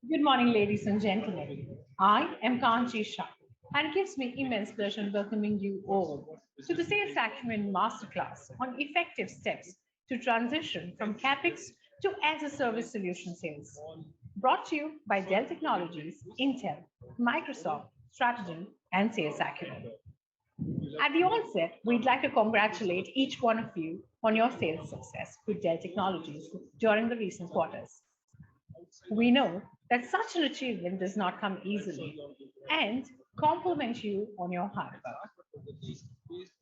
Good morning, ladies and gentlemen. I am Kanchi Shah, and it gives me immense pleasure welcoming you all to the SalesAcumen Masterclass on effective steps to transition from CapEx to as-a-service solution sales. Brought to you by Dell Technologies, Intel, Microsoft, Strategy, and SalesAcumen. At the onset, we'd like to congratulate each one of you on your sales success with Dell Technologies during the recent quarters. We know that such an achievement does not come easily and compliment you on your hard work.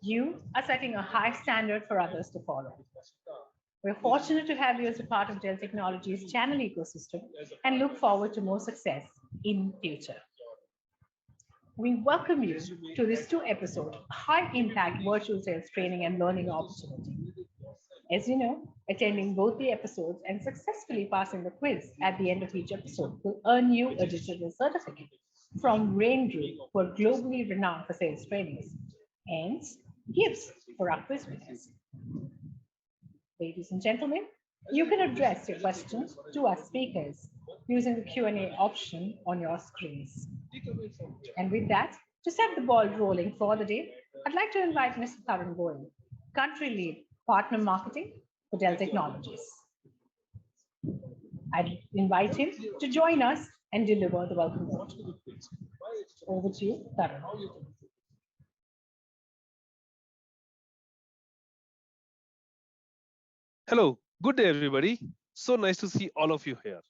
You are setting a high standard for others to follow. We're fortunate to have you as a part of Dell Technologies channel ecosystem and look forward to more success in future. We welcome you to this two-episode high-impact virtual sales training and learning opportunity. As you know, attending both the episodes and successfully passing the quiz at the end of each episode will earn you a digital certificate from Rain Group, who are globally renowned for sales trainings, and gifts for our quiz winners. Ladies and gentlemen, you can address your questions to our speakers using the Q&A option on your screens. And with that, to set the ball rolling for the day, I'd like to invite Mr. Tarun Goyal, Country Lead, Partner Marketing for Dell Technologies. I'd invite him to join us and deliver the welcome note. Over to you, Tarun. Hello, good day, everybody. So nice to see all of you here.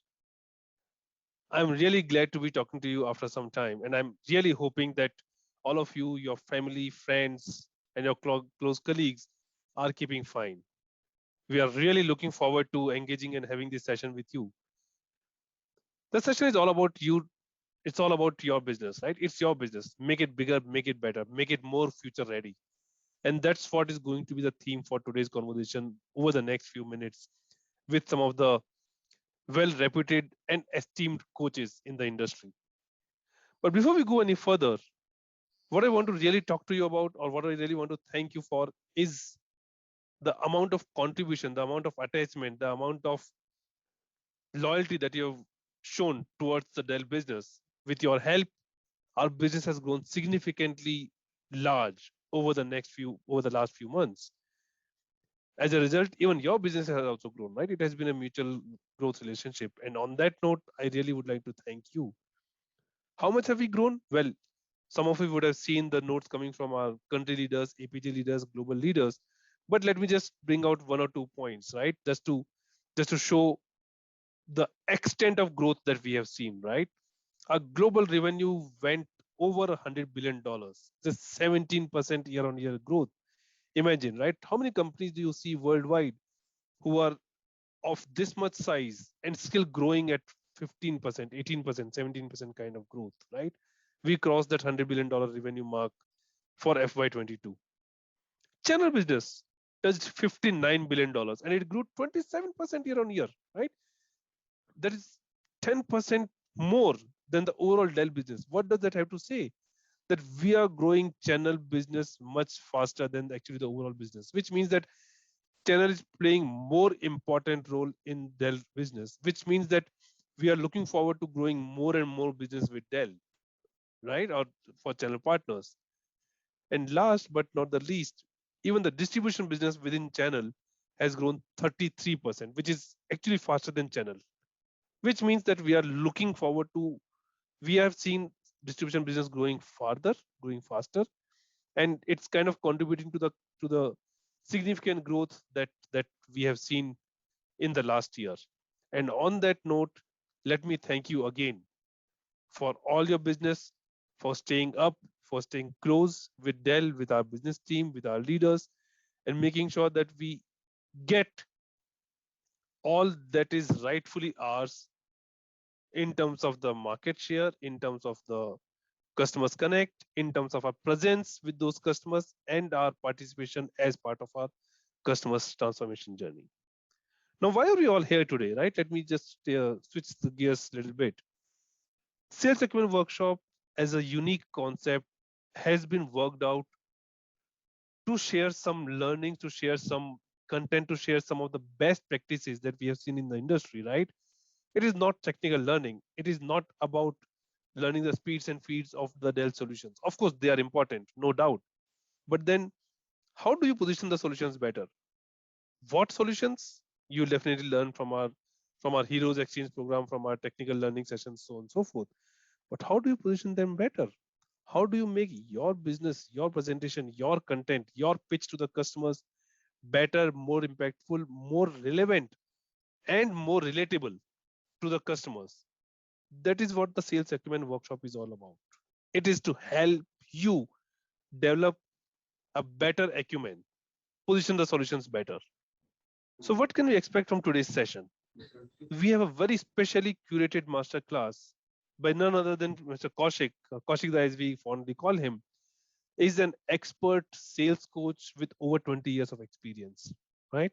I'm really glad to be talking to you after some time, and I'm really hoping that all of you, your family, friends, and your close colleagues are keeping fine. We are really looking forward to engaging and having this session with you. The session is all about you. It's all about your business, right? It's your business. Make it bigger, make it better, make it more future ready. And that's what is going to be the theme for today's conversation over the next few minutes with some of the well reputed and esteemed coaches in the industry. But before we go any further, what I want to really talk to you about, or what I really want to thank you for, is the amount of contribution, the amount of attachment, the amount of loyalty that you have shown towards the Dell business. With your help, our business has grown significantly large over the last few months. As a result, even your business has also grown, right? It has been a mutual growth relationship. And on that note, I really would like to thank you. How much have we grown? Well, some of you would have seen the notes coming from our country leaders, APG leaders, global leaders. But let me just bring out one or 2 points, right? Just to show the extent of growth that we have seen, right? Our global revenue went over $100 billion, just 17% year-on-year growth. Imagine, right? How many companies do you see worldwide who are of this much size and still growing at 15%, 18%, 17% kind of growth, right? We crossed that $100 billion revenue mark for FY22. Channel business touched $59 billion and it grew 27% year on year, right? That is 10% more than the overall Dell business. What does that have to say? That we are growing channel business much faster than actually the overall business, which means that channel is playing more important role in Dell business, which means that we are looking forward to growing more and more business with Dell, right? Or for channel partners. And last but not the least, even the distribution business within channel has grown 33%, which is actually faster than channel, which means that we are looking forward to, we have seen distribution business growing farther, growing faster, and it's kind of contributing to the significant growth that we have seen in the last year. And on that note, let me thank you again for all your business, for staying up, for staying close with Dell, with our business team, with our leaders, and making sure that we get all that is rightfully ours in terms of the market share, in terms of the customers connect, in terms of our presence with those customers and our participation as part of our customers transformation journey. Now, why are we all here today, right? Let me just switch the gears a little bit. SalesAcumen workshop as a unique concept has been worked out to share some learnings, to share some content, to share some of the best practices that we have seen in the industry, right? It is not technical learning. It is not about learning the speeds and feeds of the Dell solutions. Of course, they are important, no doubt. But then, how do you position the solutions better? What solutions? You'll definitely learn from our Heroes Exchange program, from our technical learning sessions, so on and so forth. But how do you position them better? How do you make your business, your presentation, your content, your pitch to the customers better, more impactful, more relevant, and more relatable to the customers? That is what the sales acumen workshop is all about. It is to help you develop a better acumen, position the solutions better. So, what can we expect from today's session? We have a very specially curated masterclass by none other than Mr. Kaushik. Kaushik, as we fondly call him, is an expert sales coach with over 20 years of experience, right?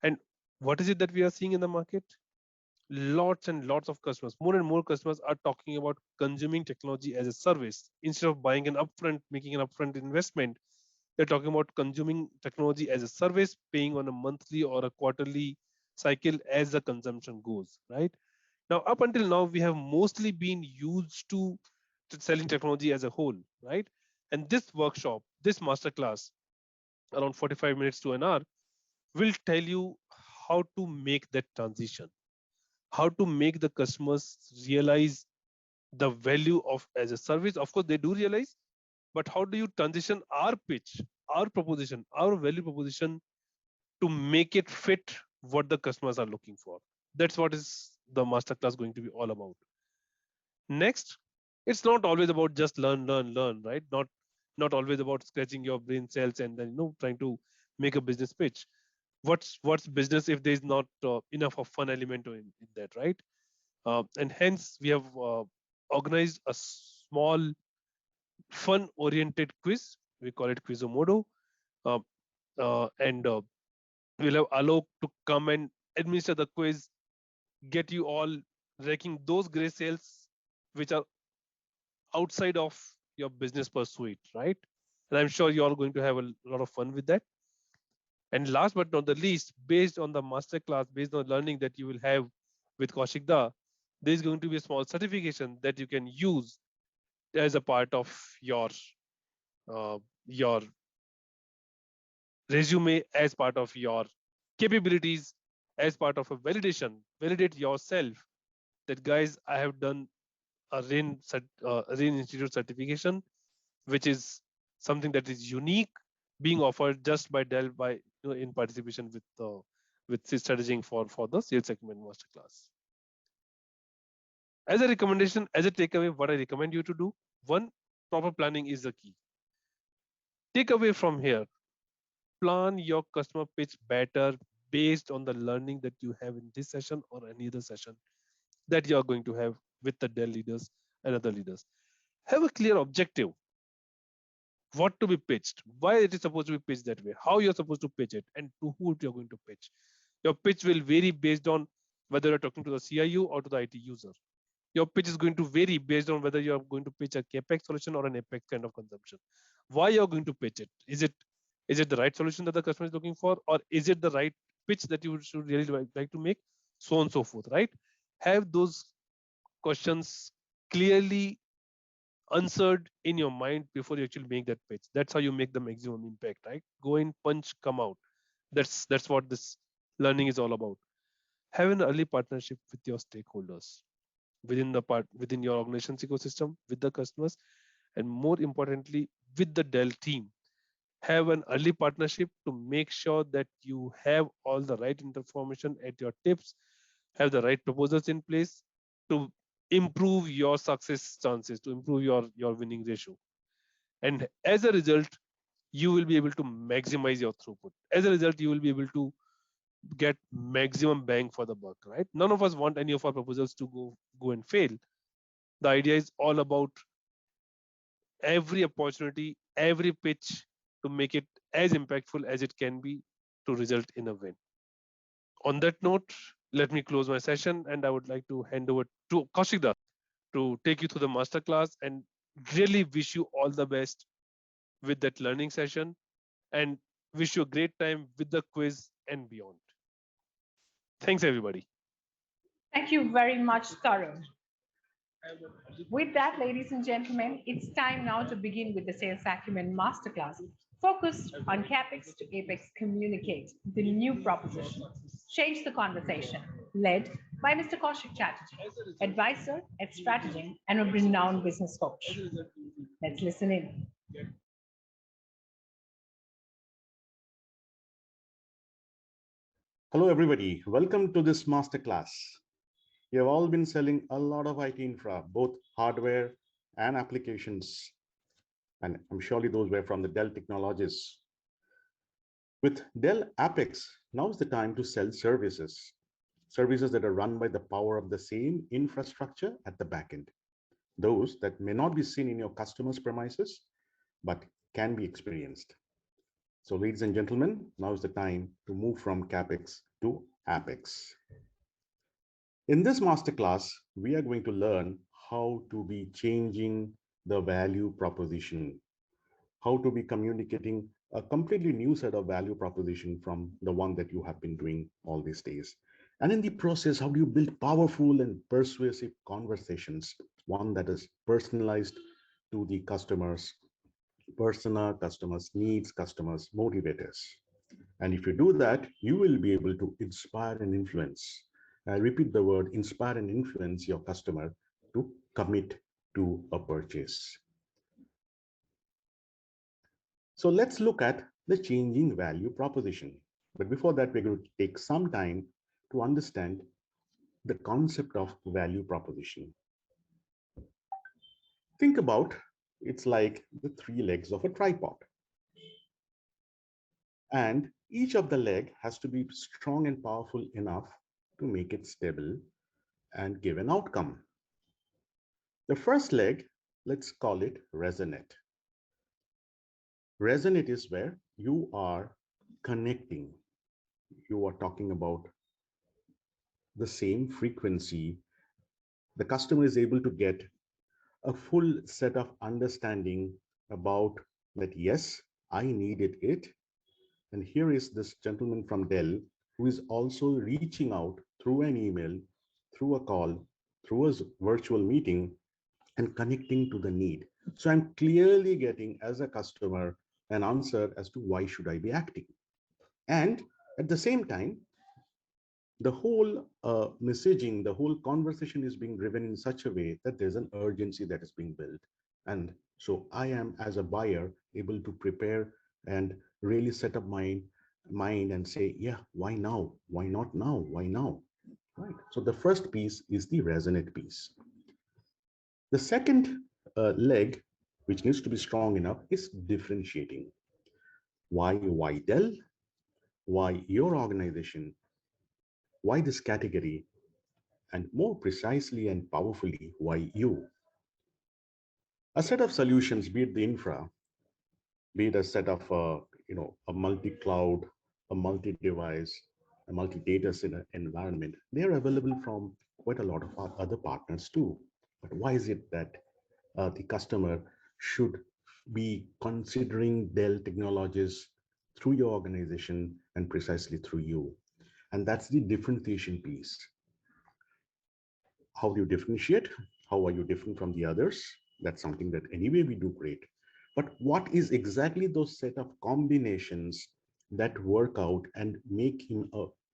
And what is it that we are seeing in the market? Lots and lots of customers, more and more customers are talking about consuming technology as a service instead of buying an upfront, making an upfront investment. They're talking about consuming technology as a service, paying on a monthly or a quarterly cycle as the consumption goes, right? Now, up until now, we have mostly been used to selling technology as a whole, right? And this workshop, this masterclass, around 45 minutes to an hour, will tell you how to make that transition, how to make the customers realize the value of as a service. Of course, they do realize, but how do you transition our pitch, our proposition, our value proposition to make it fit what the customers are looking for? That's what is the masterclass going to be all about. Next, it's not always about just learn, right? Not always about scratching your brain cells and then trying to make a business pitch. What's business if there's not enough of fun element in that, right? And hence we have organized a small fun oriented quiz. We call it Quizomodo. Uh, and we'll have Alok to come and administer the quiz, get you all ranking those gray cells which are outside of your business pursuit, right? And I'm sure you're all going to have a lot of fun with that. And last but not the least, based on the masterclass, based on learning that you will have with Kaushik Da, there is going to be a small certification that you can use as a part of your resume, as part of your capabilities, as part of a validation. Validate yourself that guys, I have done a Rain Institute certification, which is something that is unique, being offered just by Dell by in participation with strategizing for the Sales Acumen Masterclass. As a recommendation, as a takeaway, what I recommend you to do: one, proper planning is the key. Take away from here: plan your customer pitch better based on the learning that you have in this session or any other session that you are going to have with the Dell leaders and other leaders. Have a clear objective: what to be pitched, why it is supposed to be pitched that way, how you're supposed to pitch it, and to who you're going to pitch. Your pitch will vary based on whether you're talking to the CIO or to the IT user. Your pitch is going to vary based on whether you're going to pitch a capex solution or an apex kind of consumption. Why you're going to pitch it? Is it the right solution that the customer is looking for, or is it the right pitch that you should really like to make? So on and so forth, right? Have those questions clearly answered in your mind before you actually make that pitch. That's how you make the maximum impact, right? Go in, punch, come out. That's what this learning is all about. Have an early partnership with your stakeholders within your organization's ecosystem, with the customers, and more importantly, with the Dell team. Have an early partnership to make sure that you have all the right information at your tips, have the right proposals in place to improve your success chances, to improve your winning ratio. And as a result, you will be able to maximize your throughput. As a result, you will be able to get maximum bang for the buck, right? None of us want any of our proposals to go and fail. The idea is all about every opportunity, every pitch, to make it as impactful as it can be to result in a win. On that note, let me close my session, and I would like to hand over to Kaushik to take you through the masterclass, and really wish you all the best with that learning session, and wish you a great time with the quiz and beyond. Thanks, everybody. Thank you very much, Tarun. With that, ladies and gentlemen, it's time now to begin with the Sales Acumen Masterclass, focused on CapEx to Apex Communicate, the new proposition. Change the conversation, led by Mr. Kaushik Chatterjee, advisor at Strategy and a renowned business coach. Let's listen in. Hello, everybody. Welcome to this masterclass. You have all been selling a lot of IT infra, both hardware and applications. And I'm surely those were from the Dell Technologies. With Dell Apex, now's the time to sell services. Services that are run by the power of the same infrastructure at the back end. Those that may not be seen in your customer's premises, but can be experienced. So ladies and gentlemen, now is the time to move from CapEx to Apex. In this masterclass, we are going to learn how to be changing the value proposition, how to be communicating a completely new set of value proposition from the one that you have been doing all these days. And in the process, how do you build powerful and persuasive conversations, one that is personalized to the customers, persona, customers' needs, customers' motivators. And if you do that, you will be able to inspire and influence. I repeat the word, inspire and influence your customer to commit to a purchase. So let's look at the changing value proposition. But before that, we're going to take some time to understand the concept of value proposition. Think about it's like the three legs of a tripod. And each of the leg has to be strong and powerful enough to make it stable and give an outcome. The first leg, let's call it resonate. Resonate is where you are connecting. You are talking about the same frequency. The customer is able to get a full set of understanding about that, yes, I needed it. And here is this gentleman from Dell who is also reaching out through an email, through a call, through a virtual meeting, and connecting to the need. So I'm clearly getting, as a customer, an answer as to why should I be acting. And at the same time, the whole messaging, the whole conversation is being driven in such a way that there's an urgency that is being built. And so I am, as a buyer, able to prepare and really set up my mind and say, yeah, why now? Why not now? Why now? Right. So the first piece is the resonate piece. The second leg, which needs to be strong enough, is differentiating. Why Dell? Why your organization? Why this category? And more precisely and powerfully, why you? A set of solutions, be it the infra, be it a set of a multi-cloud, a multi-device, a multi-data center environment, they are available from quite a lot of our other partners too. But why is it that the customer should be considering Dell Technologies through your organization and precisely through you? And that's the differentiation piece. How do you differentiate? How are you different from the others? That's something that anyway we do great. But what is exactly those set of combinations that work out and make him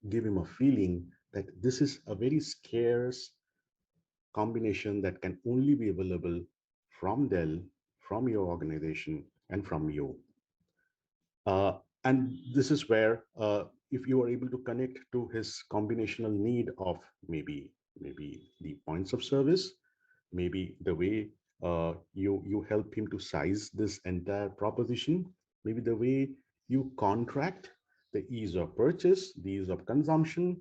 give him a feeling that this is a very scarce combination that can only be available from Dell, from your organization, and from you. And this is where, if you are able to connect to his combinational need of maybe the points of service, maybe the way you help him to size this entire proposition, maybe the way you contract, the ease of purchase, the ease of consumption,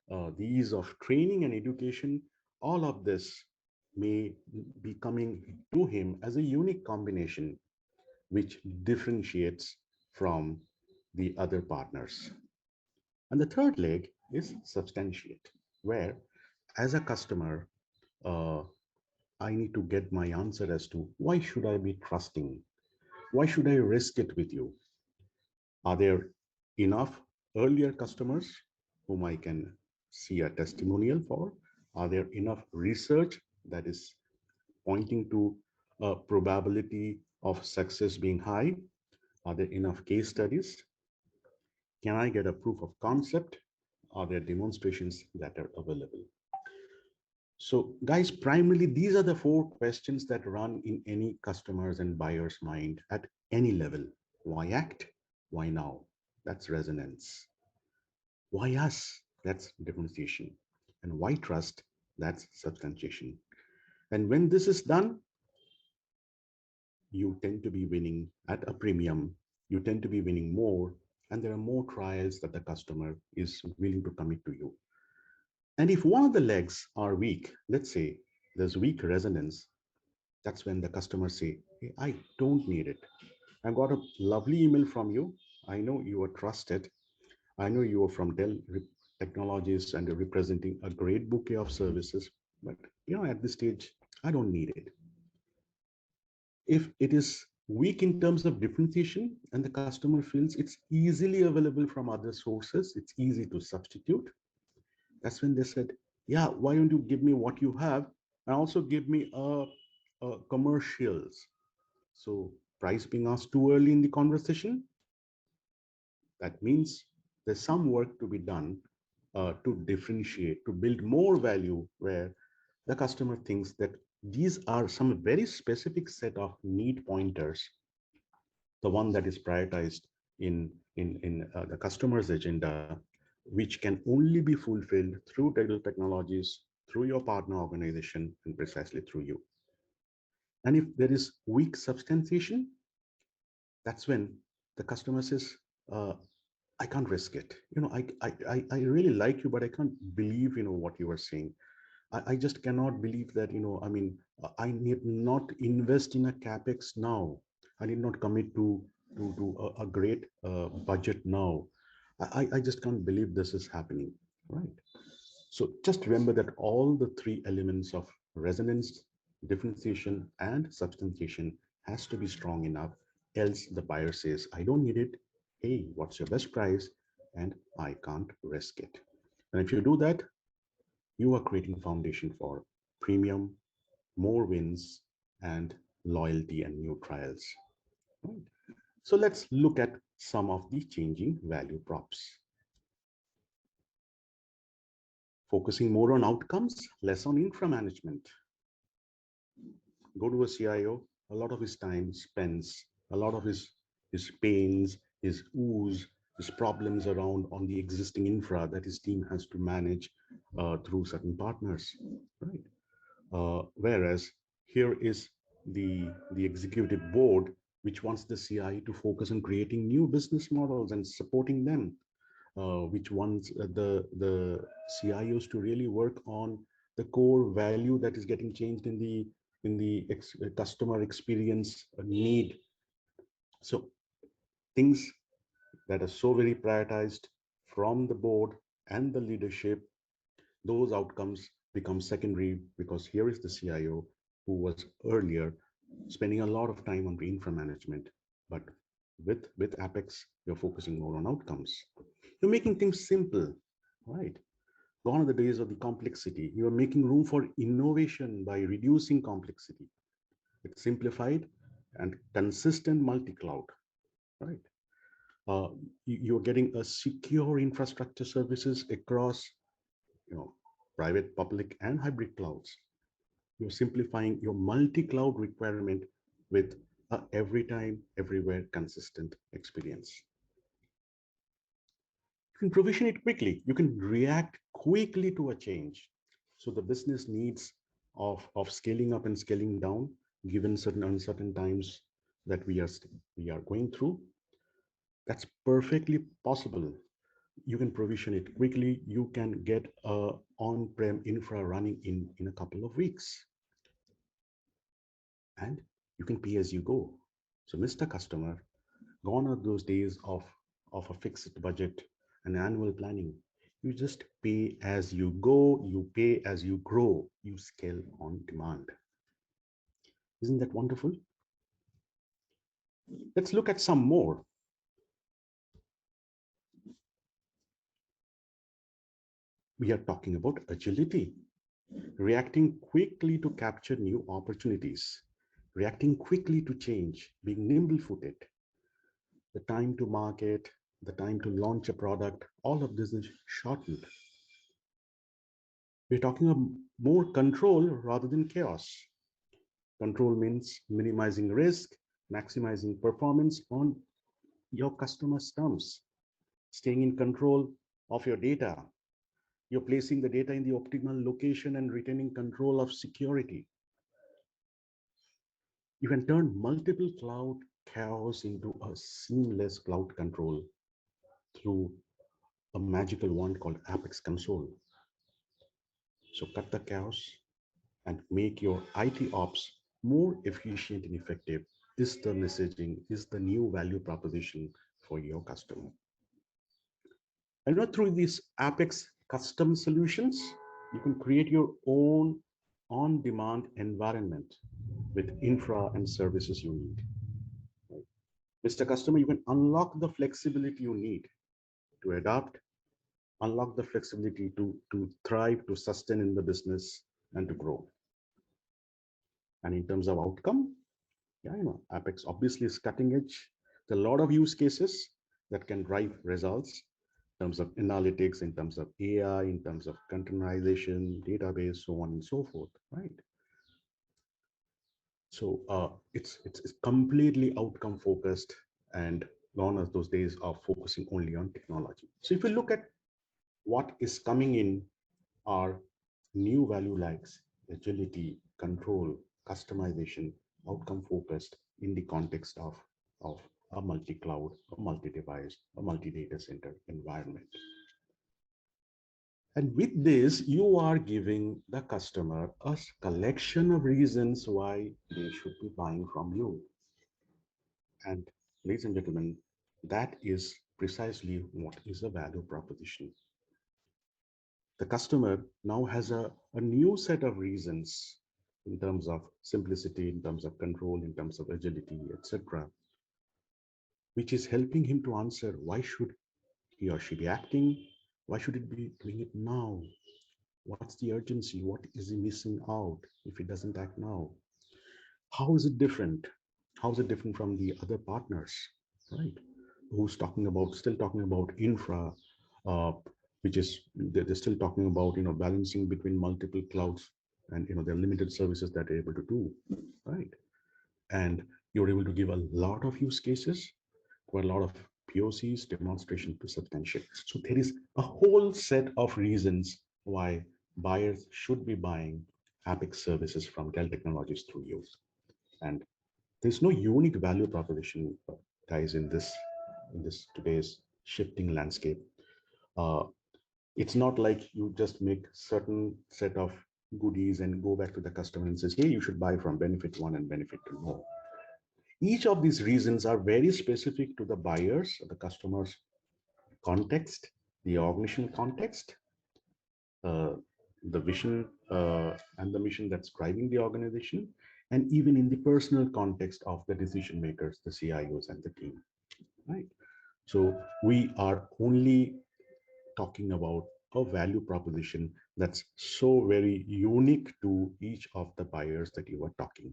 the ease of training and education, all of this may be coming to him as a unique combination which differentiates from the other partners. And the third leg is substantiate, where as a customer, I need to get my answer as to why should I be trusting? Why should I risk it with you? Are there enough earlier customers whom I can see a testimonial for? Are there enough research that is pointing to a probability of success being high? Are there enough case studies? Can I get a proof of concept? Are there demonstrations that are available? So guys, primarily, these are the four questions that run in any customer's and buyer's mind at any level. Why act? Why now? That's resonance. Why us? That's differentiation. And why trust? That's substantiation. And when this is done, you tend to be winning at a premium. You tend to be winning more, and there are more trials that the customer is willing to commit to you. And if one of the legs are weak, let's say there's weak resonance, that's when the customer say, hey, I don't need it. I got a lovely email from you. I know you are trusted. I know you are from Dell Technologies and you're representing a great bouquet of services, but at this stage, I don't need it. If it is weak in terms of differentiation and the customer feels it's easily available from other sources, it's easy to substitute, that's when they said, yeah, why don't you give me what you have and also give me a commercials. So price being asked too early in the conversation, that means there's some work to be done to differentiate, to build more value where the customer thinks that these are some very specific set of need pointers, the one that is prioritized in the customer's agenda, which can only be fulfilled through digital technologies, through your partner organization, and precisely through you. And if there is weak substantiation, that's when the customer says, I can't risk it. I really like you, but I can't believe, what you are saying. I just cannot believe that, I need not invest in a capex now. I need not commit to a great budget now. I just can't believe this is happening, right? So just remember that all the three elements of resonance, differentiation, and substantiation has to be strong enough. Else the buyer says, I don't need it. Hey, what's your best price? And I can't risk it. And if you do that, you are creating foundation for premium, more wins, and loyalty and new trials. Right? So let's look at some of the changing value props. Focusing more on outcomes, less on infra management. Go to a CIO, a lot of his time spends, a lot of his pains, his ooze, his problems around on the existing infra that his team has to manage through certain partners, right? Whereas here is the executive board, which wants the CIO to focus on creating new business models and supporting them, which wants the CIOs to really work on the core value that is getting changed in the customer experience need. So things that are so very prioritized from the board and the leadership, those outcomes become secondary because here is the CIO who was earlier spending a lot of time on the infra management, but with Apex, you're focusing more on outcomes. You're making things simple, right? Gone are the days of the complexity. You are making room for innovation by reducing complexity. It's simplified and consistent multi-cloud, right? Uh, you're getting a secure infrastructure services across, private, public, and hybrid clouds. You're simplifying your multi-cloud requirement with a every time, everywhere consistent experience. You can provision it quickly. You can react quickly to a change. So the business needs of scaling up and scaling down, given certain uncertain times that we are going through, that's perfectly possible. You can provision it quickly. You can get a on-prem infra running in a couple of weeks. And you can pay as you go. So Mr. Customer, gone are those days of a fixed budget and annual planning. You just pay as you go, you pay as you grow, you scale on demand. Isn't that wonderful? Let's look at some more. We are talking about agility. reacting quickly to capture new opportunities, reacting quickly to change, being nimble footed, the time to market, the time to launch a product, all of this is shortened. We're talking of more control rather than chaos. Control means minimizing risk, maximizing performance on your customer's terms, staying in control of your data. You're placing the data in the optimal location and retaining control of security. You can turn multiple cloud chaos into a seamless cloud control through a magical wand called Apex Console. So cut the chaos and make your IT ops more efficient and effective is the messaging, is the new value proposition for your customer. And not through these Apex custom solutions, you can create your own on-demand environment with infra and services you need. Right? Mr. Customer, you can unlock the flexibility you need to adapt, unlock the flexibility to thrive, to sustain in the business, and to grow. And in terms of outcome, yeah, Apex obviously is cutting edge. There are a lot of use cases that can drive results in terms of analytics, in terms of AI, in terms of containerization, database, so on and so forth, right? So it's completely outcome focused and gone are those days of focusing only on technology. So if you look at what is coming in are new value likes agility, control, customization, outcome focused in the context of a multi-cloud, a multi-device, a multi-data center environment. And with this, you are giving the customer a collection of reasons why they should be buying from you. And ladies and gentlemen, that is precisely what is a value proposition. The customer now has a new set of reasons in terms of simplicity, in terms of control, in terms of agility, etc., which is helping him to answer why should he or she be acting? Why should it be doing it now? What's the urgency? What is he missing out if he doesn't act now? How is it different? How is it different from the other partners, right? Who's still talking about infra, uh, which is they're still talking about balancing between multiple clouds and there are limited services that they're able to do, right? And you're able to give a lot of use cases, quite a lot of POCs, demonstration to substantiate. So there is a whole set of reasons why buyers should be buying Apex services from Dell Technologies through you. And there's no unique value proposition, guys, in this today's shifting landscape. Uh, it's not like you just make certain set of goodies and go back to the customer and says, hey, you should buy from benefit one and benefit two. No. Each of these reasons are very specific to the buyers, the customer's context, the organization context, uh, the vision and the mission that's driving the organization, and even in the personal context of the decision makers, the CIOs and the team, right? So we are only talking about a value proposition that's so very unique to each of the buyers that you are talking.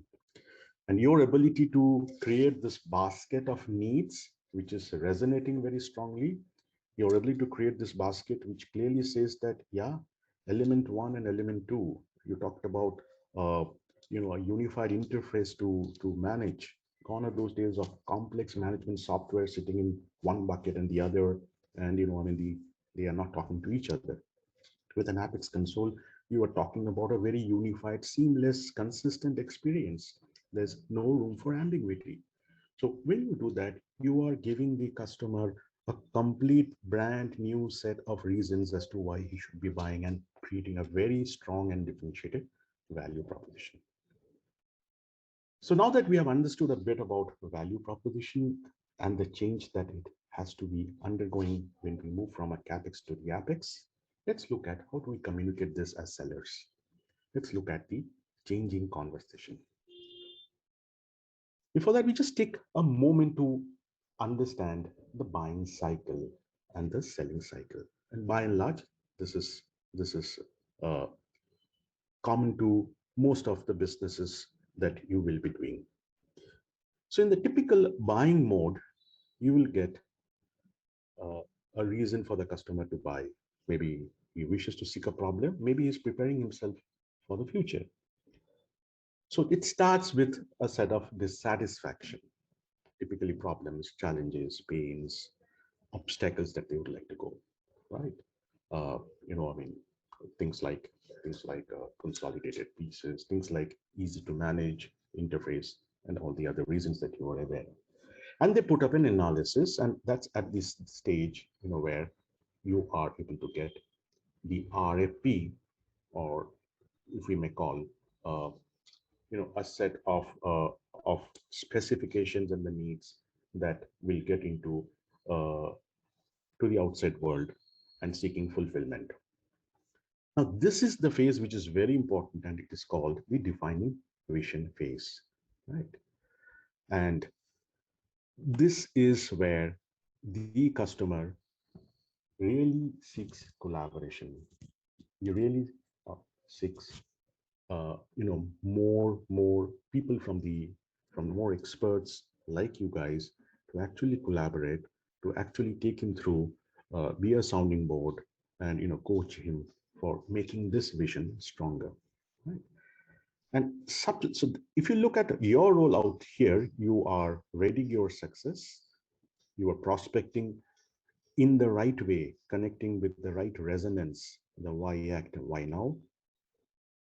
And your ability to create this basket of needs, which is resonating very strongly, your ability to create this basket, which clearly says that, yeah, element one and element two, you talked about, a unified interface to manage. Gone are those days of complex management software sitting in one bucket and the other, and they are not talking to each other. With an Apex console, you are talking about a very unified, seamless, consistent experience. There's no room for ambiguity. So when you do that, you are giving the customer a complete brand new set of reasons as to why he should be buying and creating a very strong and differentiated value proposition. So now that we have understood a bit about the value proposition and the change that it has to be undergoing when we move from a CapEx to the Apex, let's look at how do we communicate this as sellers. Let's look at the changing conversation. Before that, we just take a moment to understand the buying cycle and the selling cycle. And by and large, this is common to most of the businesses that you will be doing. So in the typical buying mode, you will get uh, a reason for the customer to buy. Maybe he wishes to seek a problem. Maybe he's preparing himself for the future. So it starts with a set of dissatisfaction, typically problems, challenges, pains, obstacles that they would like to go, right? Uh, I mean, things like consolidated pieces, things like easy to manage interface, and all the other reasons that you are aware. And they put up an analysis, and that's at this stage, where you are able to get the RFP, or if we may call, uh, a set of specifications and the needs that will get into uh, to the outside world and seeking fulfillment. Now, this is the phase which is very important, and it is called the defining vision phase, right? And this is where the customer really seeks collaboration. He really seeks, more people from more experts like you guys to actually collaborate, to actually take him through, be a sounding board, and coach him for making this vision stronger, right? And so if you look at your role out here, you are readying your success, you are prospecting in the right way, connecting with the right resonance, the why act, why now.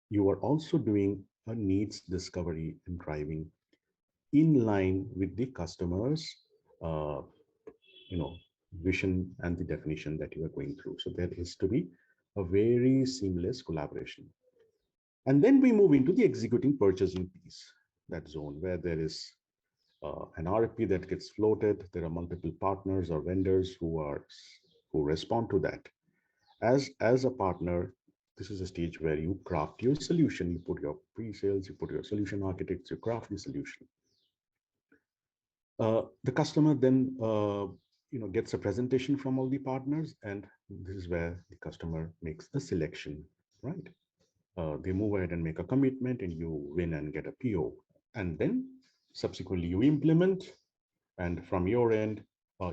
You are also doing a needs discovery and driving in line with the customer's, uh, you know, vision and the definition that you are going through. So there is to be a very seamless collaboration. And then we move into the executing purchasing piece, that zone where there is an RFP that gets floated. There are multiple partners or vendors who respond to that. As a partner, this is a stage where you craft your solution. You put your pre-sales, you put your solution architects, you craft the solution. The customer then gets a presentation from all the partners, and this is where the customer makes a selection, right? They move ahead and make a commitment, and you win and get a PO. And then subsequently you implement, and from your end,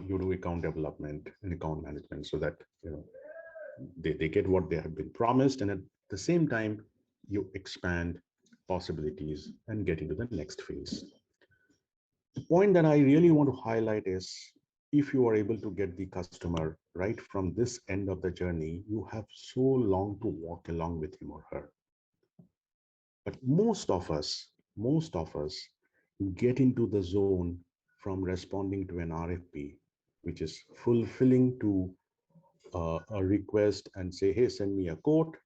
you do account development and account management so that they get what they have been promised, and at the same time you expand possibilities and get into the next phase. The point that I really want to highlight is, if you are able to get the customer right from this end of the journey, you have so long to walk along with him or her. But most of us get into the zone from responding to an RFP, which is fulfilling to a request and say, hey, send me a quote,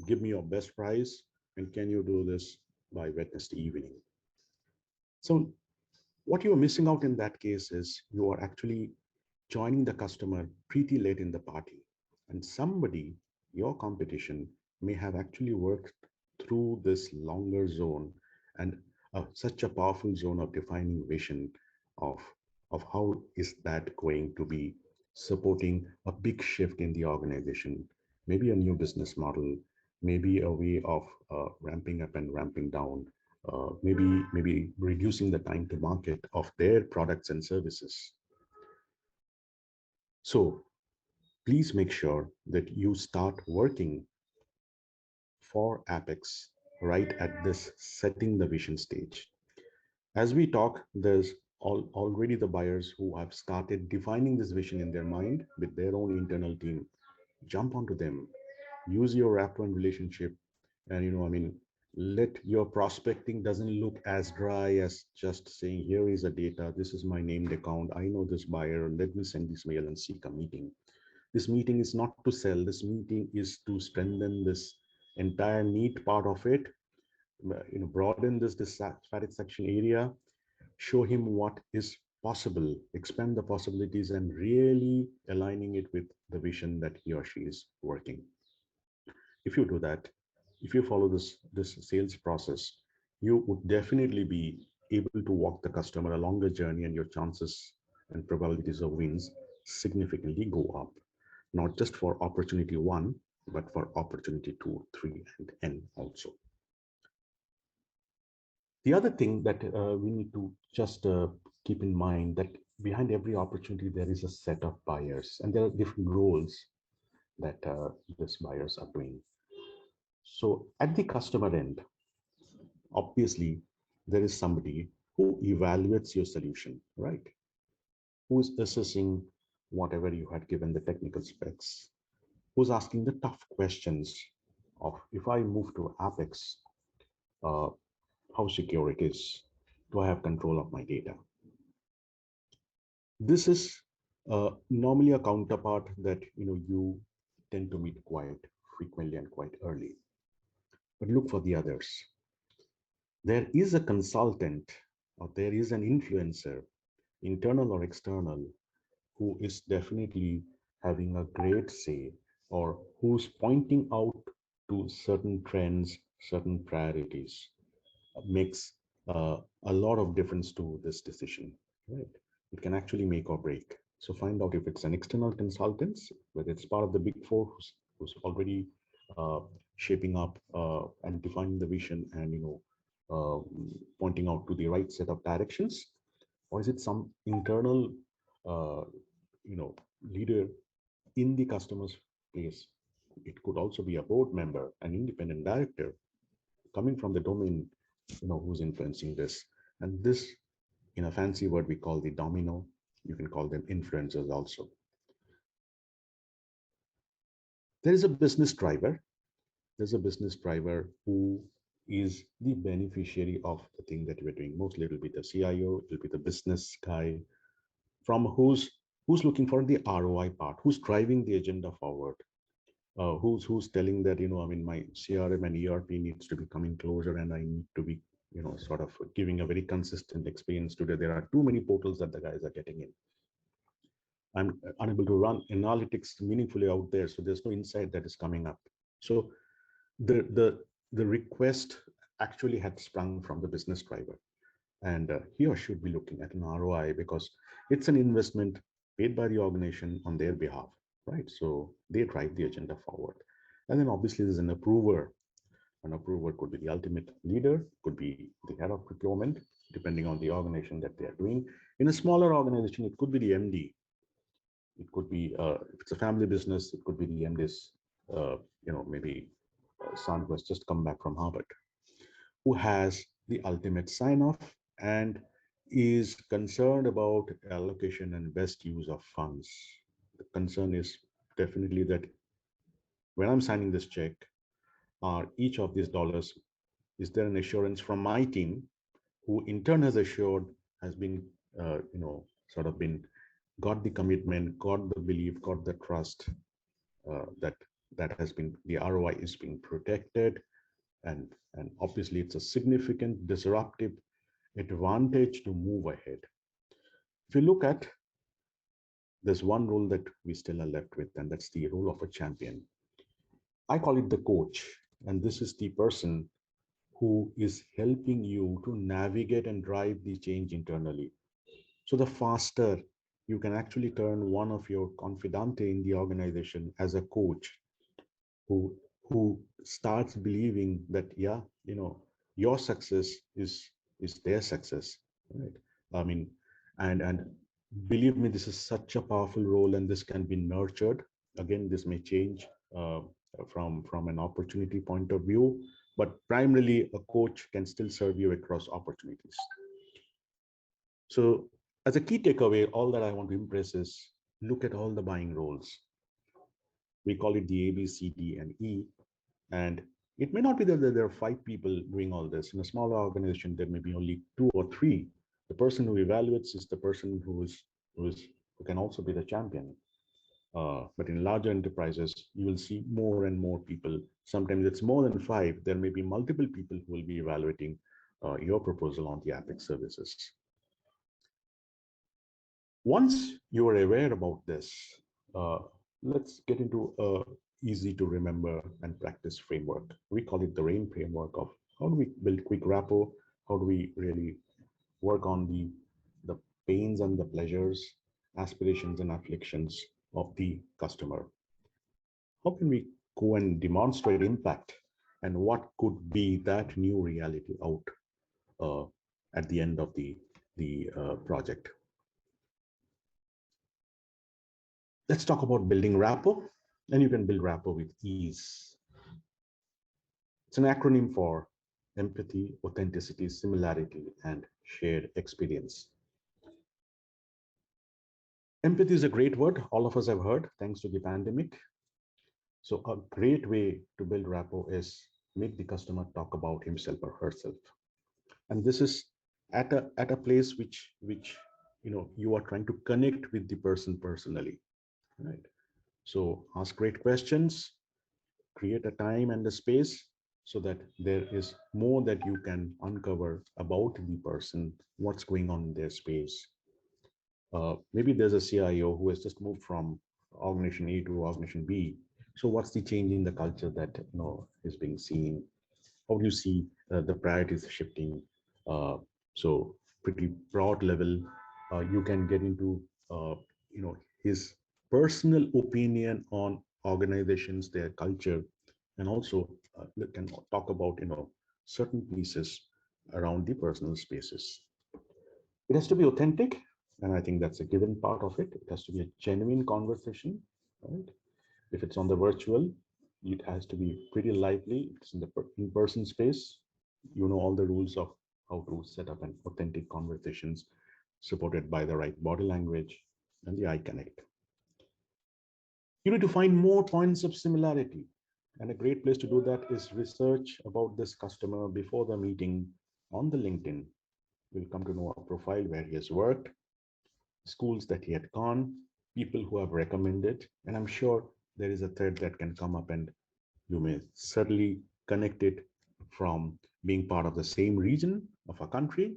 give me your best price, and can you do this by Wednesday evening? So what you are missing out in that case is you are actually joining the customer pretty late in the party. And somebody, your competition, may have actually worked through this longer zone and such a powerful zone of defining vision of, of how is that going to be supporting a big shift in the organization, maybe a new business model, maybe a way of ramping up and ramping down, maybe reducing the time to market of their products and services. So please make sure that you start working for Apex right at this setting the vision stage. As we talk, there's already the buyers who have started defining this vision in their mind with their own internal team. Jump onto them, use your rapport and relationship, and let your prospecting doesn't look as dry as just saying, here is a data, this is my named account, I know this buyer, let me send this mail and seek a meeting. This meeting is not to sell, this meeting is to strengthen this entire need part of it, broaden this dissatisfaction area, show him what is possible, expand the possibilities, and really aligning it with the vision that he or she is working. If you do that, if you follow this sales process, you would definitely be able to walk the customer a longer journey, and your chances and probabilities of wins significantly go up, not just for opportunity one, but for opportunity 2, 3, and N also. The other thing that we need to just keep in mind that behind every opportunity, there is a set of buyers, and there are different roles that these buyers are doing. So at the customer end, obviously, there is somebody who evaluates your solution, right? Who is assessing whatever you had given the technical specs, who's asking the tough questions of if I move to Apex, uh, how secure it is, do I have control of my data? This is normally a counterpart that you tend to meet quite frequently and quite early. But look for the others. There is a consultant or there is an influencer, internal or external, who is definitely having a great say or who's pointing out to certain trends, certain priorities, makes a lot of difference to this decision, right? It can actually make or break. So find out if it's an external consultant, whether it's part of the big four who's already uh, shaping up and defining the vision and uh, pointing out to the right set of directions, or is it some internal uh, leader in the customer's place? It could also be a board member, an independent director coming from the domain, who's influencing this. And this, in a fancy word, we call the domino. You can call them influencers also. There is a business driver. There's a business driver who is the beneficiary of the thing that we're doing. Mostly it'll be the CIO, it'll be the business guy, from who's looking for the ROI part, who's driving the agenda forward, who's telling that I mean my CRM and ERP needs to be coming closer, and I need to be sort of giving a very consistent experience today. There are too many portals that the guys are getting in. I'm unable to run analytics meaningfully out there, so there's no insight that is coming up. So the request actually had sprung from the business driver, and he or should be looking at an ROI because it's an investment paid by the organization on their behalf, right? So they drive the agenda forward. And then obviously there's an approver. An approver could be the ultimate leader, could be the head of procurement, depending on the organization that they are doing. In a smaller organization, it could be the MD. It could be, if it's a family business, it could be the MD's, maybe son who has just come back from Harvard, who has the ultimate sign off and is concerned about allocation and best use of funds. The concern is definitely that when I'm signing this check, are each of these dollars, is there an assurance from my team who in turn has assured, has been, sort of been, got the commitment, got the belief, got the trust that has been, the ROI is being protected. And obviously it's a significant disruptive advantage to move ahead. If you look at, there's one role that we still are left with, and that's the role of a champion. I call it the coach, and this is the person who is helping you to navigate and drive the change internally. So the faster you can actually turn one of your confidante in the organization as a coach who starts believing that, yeah, your success is their success, right? I mean, and believe me, this is such a powerful role, and this can be nurtured. Again, this may change from an opportunity point of view, but primarily a coach can still serve you across opportunities. So as a key takeaway, all that I want to impress is look at all the buying roles. We call it the A, B, C, D, and E. And it may not be that there are 5 people doing all this. In a smaller organization, there may be only 2 or 3. The person who evaluates is the person who can also be the champion. But in larger enterprises, you will see more and more people. Sometimes it's more than 5. There may be multiple people who will be evaluating your proposal on the Apex services. Once you are aware about this, let's get into a easy to remember and practice framework. We call it the RAIN framework of how do we build quick rapport? How do we really work on the pains and the pleasures, aspirations and afflictions of the customer? How can we go and demonstrate impact, and what could be that new reality out at the end of the project. Let's talk about building rapport, and you can build rapport with ease. It's an acronym for empathy, authenticity, similarity, and shared experience. Empathy is a great word. All of us have heard, thanks to the pandemic. So a great way to build rapport is make the customer talk about himself or herself. And this is at a place which you are trying to connect with the person personally, right? So ask great questions, create a time and a space so that there is more that you can uncover about the person, what's going on in their space. Maybe there's a CIO who has just moved from organization A to organization B. So what's the change in the culture that is being seen? How do you see the priorities shifting? So pretty broad level, you can get into his personal opinion on organizations, their culture, and also can talk about certain pieces around the personal spaces. It has to be authentic, and I think that's a given part of it. It has to be a genuine conversation, right? If it's on the virtual, it has to be pretty lively. It's in the in-person space. You know all the rules of how to set up an authentic conversations, supported by the right body language and the eye connect. You need to find more points of similarity. And a great place to do that is research about this customer before the meeting on the LinkedIn. You'll come to know a profile where he has worked, schools that he had gone, people who have recommended, and I'm sure there is a thread that can come up, and you may certainly connect it from being part of the same region of a country.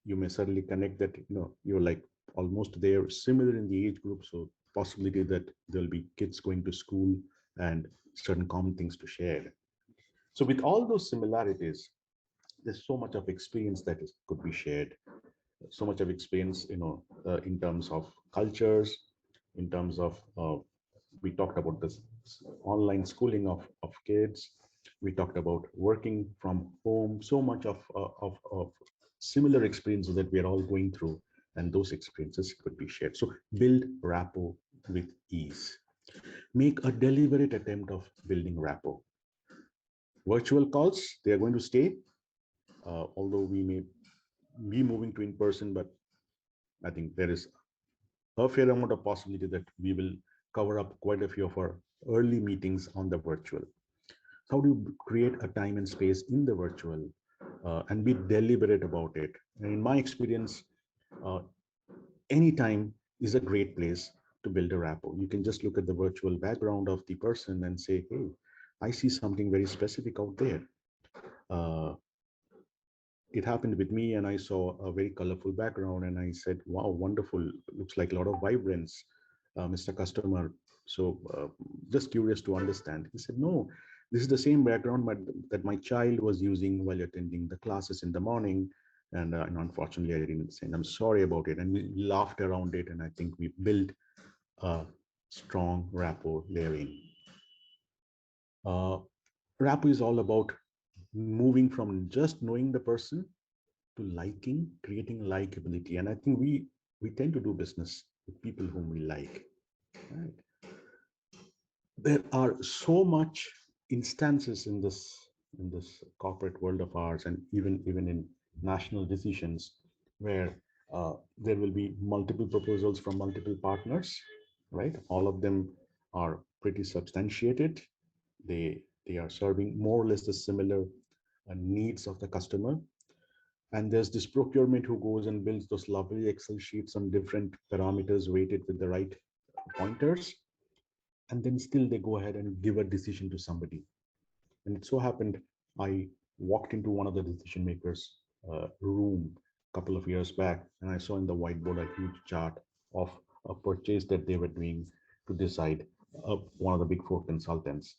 You may certainly connect that you're like almost there, similar in the age group, so possibility that there'll be kids going to school and certain common things to share. So with all those similarities, there's so much of experience that could be shared, so much of experience in terms of cultures, in terms of we talked about this online schooling of kids, we talked about working from home, so much of similar experiences that we're all going through, and those experiences could be shared. So build rapport with ease. Make a deliberate attempt of building rapport. Virtual calls, they are going to stay, although we may be moving to in-person, but I think there is a fair amount of possibility that we will cover up quite a few of our early meetings on the virtual. How do you create a time and space in the virtual and be deliberate about it? And in my experience, any time is a great place to build a rapport. You can just look at the virtual background of the person and say, hey, I see something very specific out there. It happened with me, and I saw a very colorful background, and I said, wow, wonderful, looks like a lot of vibrance, Mr. Customer. So just curious to understand. He said, no, this is the same background that my child was using while attending the classes in the morning. And unfortunately, I didn't say, I'm sorry about it. And we laughed around it. And I think we built a strong rapport therein. Rapport is all about moving from just knowing the person to liking, creating likability. And I think we tend to do business with people whom we like. Right? There are so much instances in this corporate world of ours, and even in national decisions, where there will be multiple proposals from multiple partners, right? All of them are pretty substantiated. They are serving more or less the similar needs of the customer. And there's this procurement who goes and builds those lovely Excel sheets on different parameters weighted with the right pointers. And then still they go ahead and give a decision to somebody. And it so happened, I walked into one of the decision makers' room a couple of years back, and I saw in the whiteboard a huge chart of a purchase that they were doing to decide one of the big four consultants.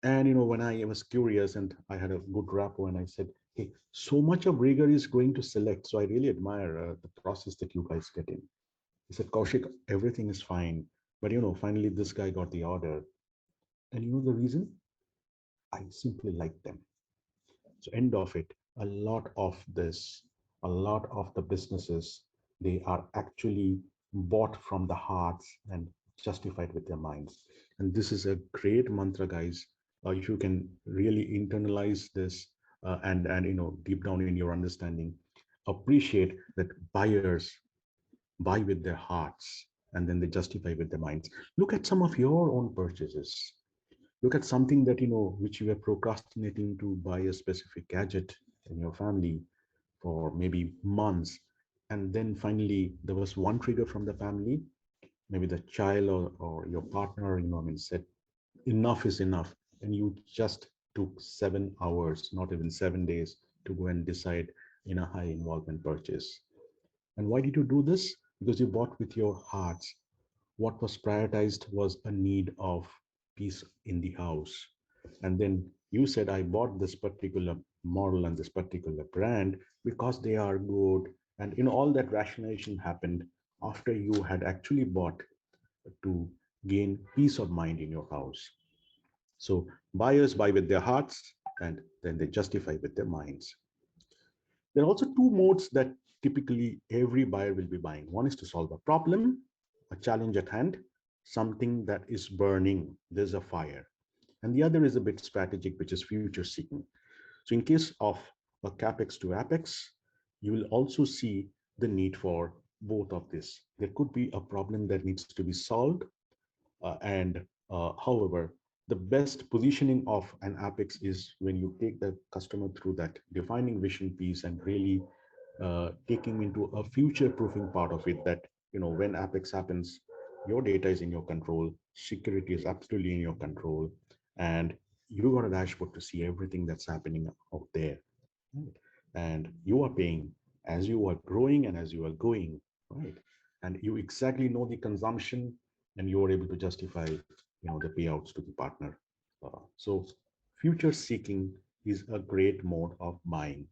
And when I was curious and I had a good rapport, and I said, hey, so much of rigor is going to select. So I really admire the process that you guys get in. He said, Kaushik, everything is fine. But finally this guy got the order. And you know the reason? I simply like them. So end of it, a lot of this, a lot of the businesses, they are actually bought from the hearts and justified with their minds. And this is a great mantra, guys. If you can really internalize this and deep down in your understanding, appreciate that buyers buy with their hearts and then they justify with their minds. Look at some of your own purchases. Look at something that which you were procrastinating to buy a specific gadget in your family for maybe months, and then finally there was one trigger from the family, maybe the child or your partner, said enough is enough, and you just took 7 hours, not even 7 days, to go and decide in a high involvement purchase. And why did you do this? Because you bought with your hearts. What was prioritized was a need of peace in the house. And then you said, I bought this particular model and this particular brand because they are good. And all that rationalization happened after you had actually bought to gain peace of mind in your house. So buyers buy with their hearts and then they justify with their minds. There are also two modes that typically every buyer will be buying. One is to solve a problem, a challenge at hand, something that is burning, there's a fire. And the other is a bit strategic, which is future seeking. So in case of a capex to apex, you will also see the need for both of this. There could be a problem that needs to be solved, and however, the best positioning of an apex is when you take the customer through that defining vision piece and really taking into a future proofing part of it, that when apex happens, your data is in your control, security is absolutely in your control, and you got a dashboard to see everything that's happening out there, right? And you are paying as you are growing and as you are going, right? And you exactly know the consumption, and you are able to justify the payouts to the partner. So future seeking is a great mode of buying.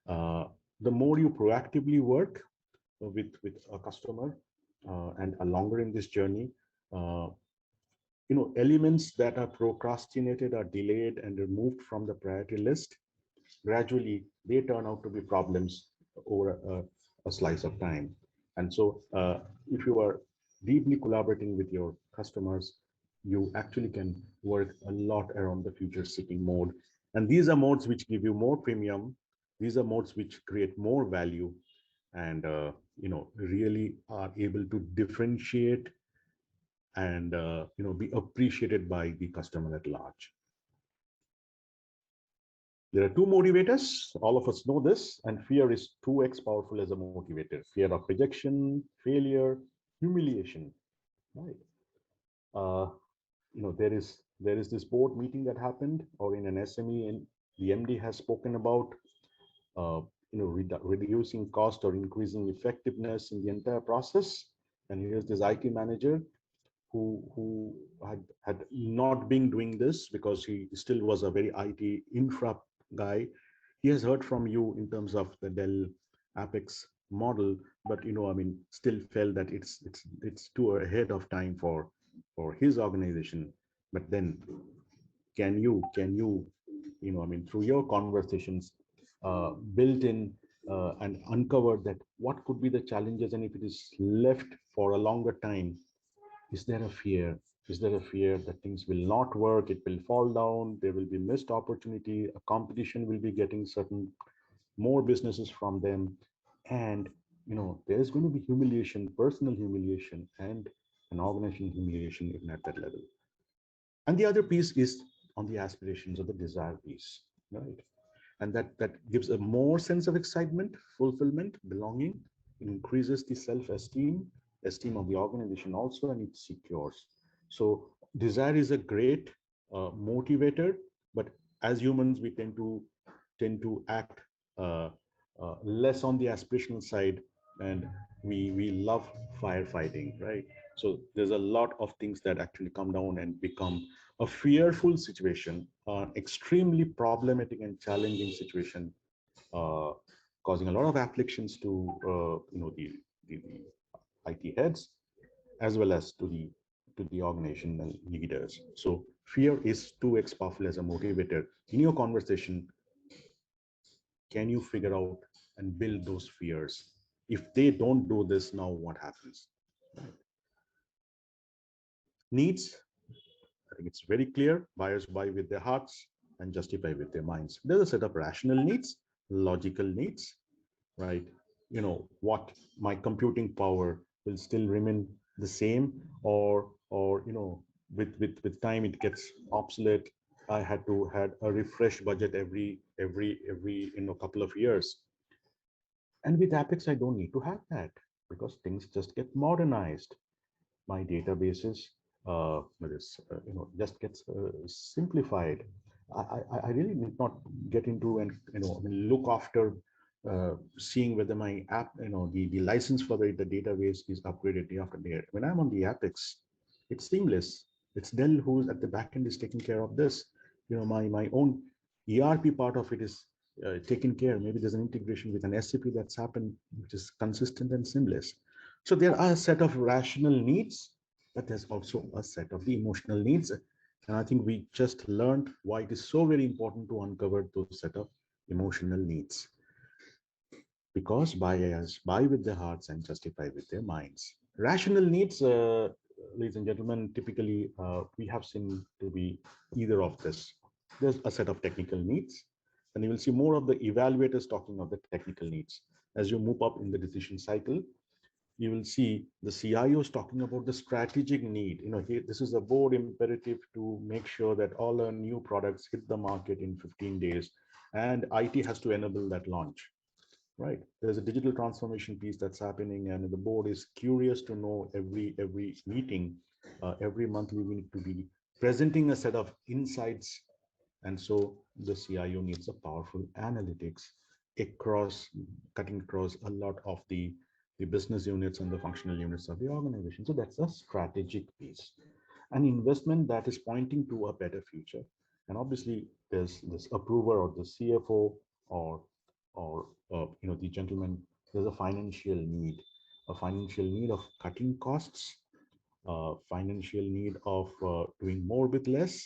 uh, the more you proactively work with a customer and are longer in this journey, uh, elements that are procrastinated are delayed and removed from the priority list, gradually they turn out to be problems over a slice of time. And so if you are deeply collaborating with your customers, you actually can work a lot around the future seeking mode. And these are modes which give you more premium. These are modes which create more value and really are able to differentiate and be appreciated by the customer at large. There are two motivators. All of us know this, and fear is 2x powerful as a motivator. Fear of rejection, failure, humiliation. Right? Uh, there is this board meeting that happened, or in an SME, and the MD has spoken about reducing cost or increasing effectiveness in the entire process. And here's this IT manager who had not been doing this because he still was a very IT infra guy. He has heard from you in terms of the Dell Apex model, but still felt that it's too ahead of time for his organization. But then can you through your conversations built in and uncovered that what could be the challenges, and if it is left for a longer time, is there a fear? Is there a fear that things will not work? It will fall down. There will be missed opportunity. A competition will be getting certain more businesses from them, and there is going to be humiliation, personal humiliation, and an organization humiliation even at that level. And the other piece is on the aspirations or the desire piece, right? And that gives a more sense of excitement, fulfillment, belonging. It increases the esteem of the organization also, and it secures. So desire is a great motivator, but as humans we tend to act uh, less on the aspirational side, and we love firefighting, right? So there's a lot of things that actually come down and become a fearful situation, an extremely problematic and challenging situation, uh, causing a lot of afflictions to the IT heads, as well as to the to the organizational leaders. So fear is 2x powerful as a motivator. In your conversation, can you figure out and build those fears? If they don't do this, now what happens? Needs, I think it's very clear. Buyers buy with their hearts and justify with their minds. There's a set of rational needs, logical needs, right? What my computing power will still remain the same, or with time it gets obsolete. I had a refresh budget every couple of years. And with Apex, I don't need to have that because things just get modernized. My databases just gets simplified. I really need not get into and look after seeing whether my app, the license for the database is upgraded day after day. When I'm on the Apex, it's seamless. It's Dell who's at the back end is taking care of this. My own ERP part of it is taken care. Maybe there's an integration with an SAP that's happened, which is consistent and seamless. So there are a set of rational needs, but there's also a set of the emotional needs. And I think we just learned why it is so very important to uncover those set of emotional needs. Because buyers buy with their hearts and justify with their minds. Rational needs, ladies and gentlemen, typically we have seen to be either of this. There's a set of technical needs, and you will see more of the evaluators talking of the technical needs. As you move up in the decision cycle, you will see the CIOs talking about the strategic need. This is a board imperative to make sure that all our new products hit the market in 15 days, and IT has to enable that launch. Right. There's a digital transformation piece that's happening, and the board is curious to know every meeting, every monthly we need to be presenting a set of insights. And so the CIO needs a powerful analytics cutting across a lot of the business units and the functional units of the organization. So that's a strategic piece, an investment that is pointing to a better future. And obviously there's this approver or the CFO or the gentleman. There's a financial need of cutting costs, financial need of doing more with less,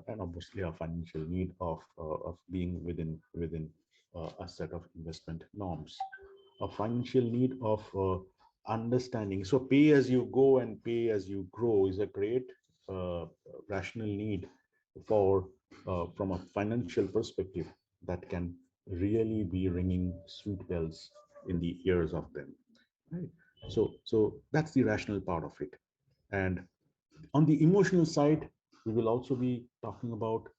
and obviously a financial need of being within a set of investment norms, a financial need of understanding. So pay as you go and pay as you grow is a great rational need for from a financial perspective that can really be ringing sweet bells in the ears of them. Right. So that's the rational part of it. And on the emotional side, we will also be talking about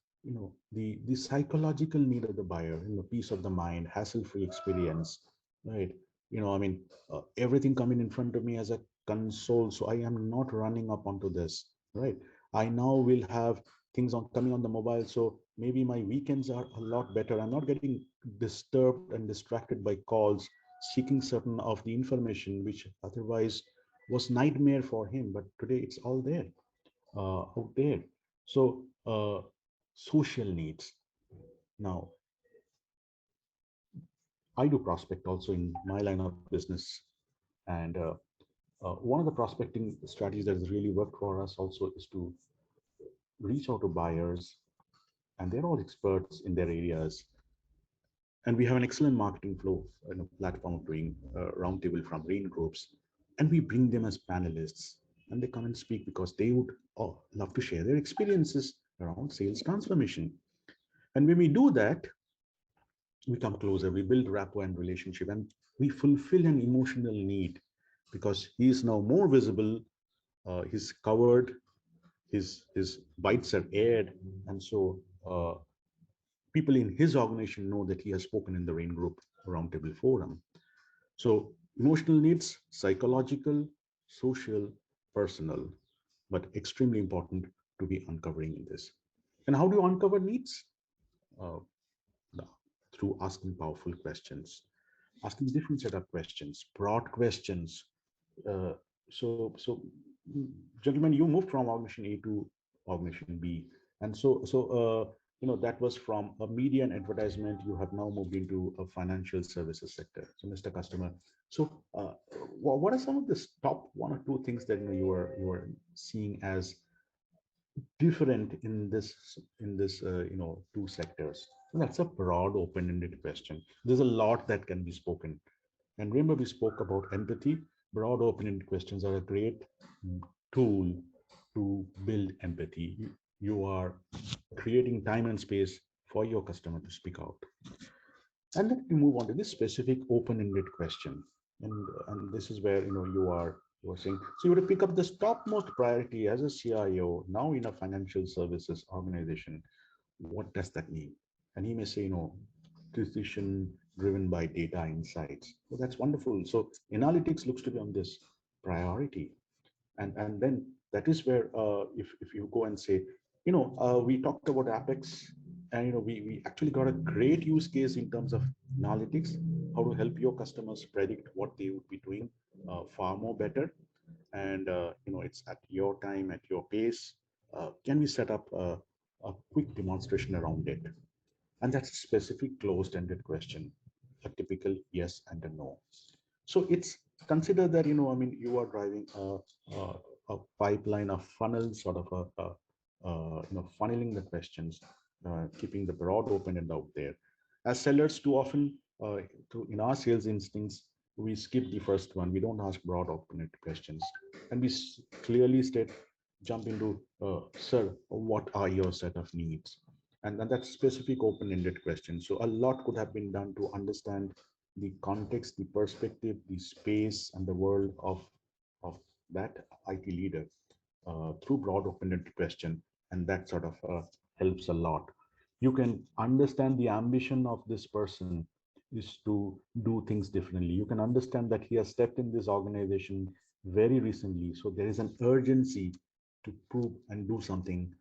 the psychological need of the buyer, peace of the mind, hassle-free experience, right? I mean, everything coming in front of me as a console, so I am not running up onto this, right? I now will have things on coming on the mobile, so maybe my weekends are a lot better. I'm not getting disturbed and distracted by calls seeking certain of the information which otherwise was nightmare for him, but today it's all there, out there. So social needs. Now, I do prospect also in my line of business, and one of the prospecting strategies that has really worked for us also is to reach out to buyers, and they're all experts in their areas. And we have an excellent marketing flow and a platform of doing roundtable from rain groups, and we bring them as panelists, and they come and speak because they would love to share their experiences around sales transformation. And when we do that, we come closer, we build rapport and relationship, and we fulfill an emotional need because he is now more visible, he's covered, his bites are aired, and so people in his organization know that he has spoken in the Rain Group Roundtable Forum. So emotional needs, psychological, social, personal, but extremely important to be uncovering in this. And how do you uncover needs? Uh, through asking powerful questions, asking different set of questions, broad questions. Uh, so, gentlemen, you moved from organization A to organization B, and so that was from a media and advertisement. You have now moved into a financial services sector. So, Mr. Customer, so what are some of the top one or two things that you are seeing as different in this two sectors? And that's a broad, open-ended question. There's a lot that can be spoken. And remember, we spoke about empathy. Broad, open-ended questions are a great tool to build empathy. You are creating time and space for your customer to speak out. And let me move on to this specific open-ended question. And this is where you are saying, so you would pick up this topmost priority as a CIO now in a financial services organization. What does that mean? And he may say, decision driven by data insights. Well, that's wonderful. So analytics looks to be on this priority. And then that is where if you go and say, we talked about Apex, and we actually got a great use case in terms of analytics, how to help your customers predict what they would be doing far more better. And it's at your time, at your pace. Can we set up a quick demonstration around it? And that's a specific closed-ended question, a typical yes and a no. So it's consider that, you are driving a pipeline, a funnel, sort of funneling the questions, keeping the broad open and out there. As sellers, too often, in our sales instincts, we skip the first one. We don't ask broad open questions. And we clearly state, jump into, sir, what are your set of needs? And then that specific open-ended question. So a lot could have been done to understand the context, the perspective, the space, and the world of that IT leader through broad open-ended question, and that sort of helps a lot. You can understand the ambition of this person is to do things differently. You can understand that he has stepped in this organization very recently, so there is an urgency to prove and do something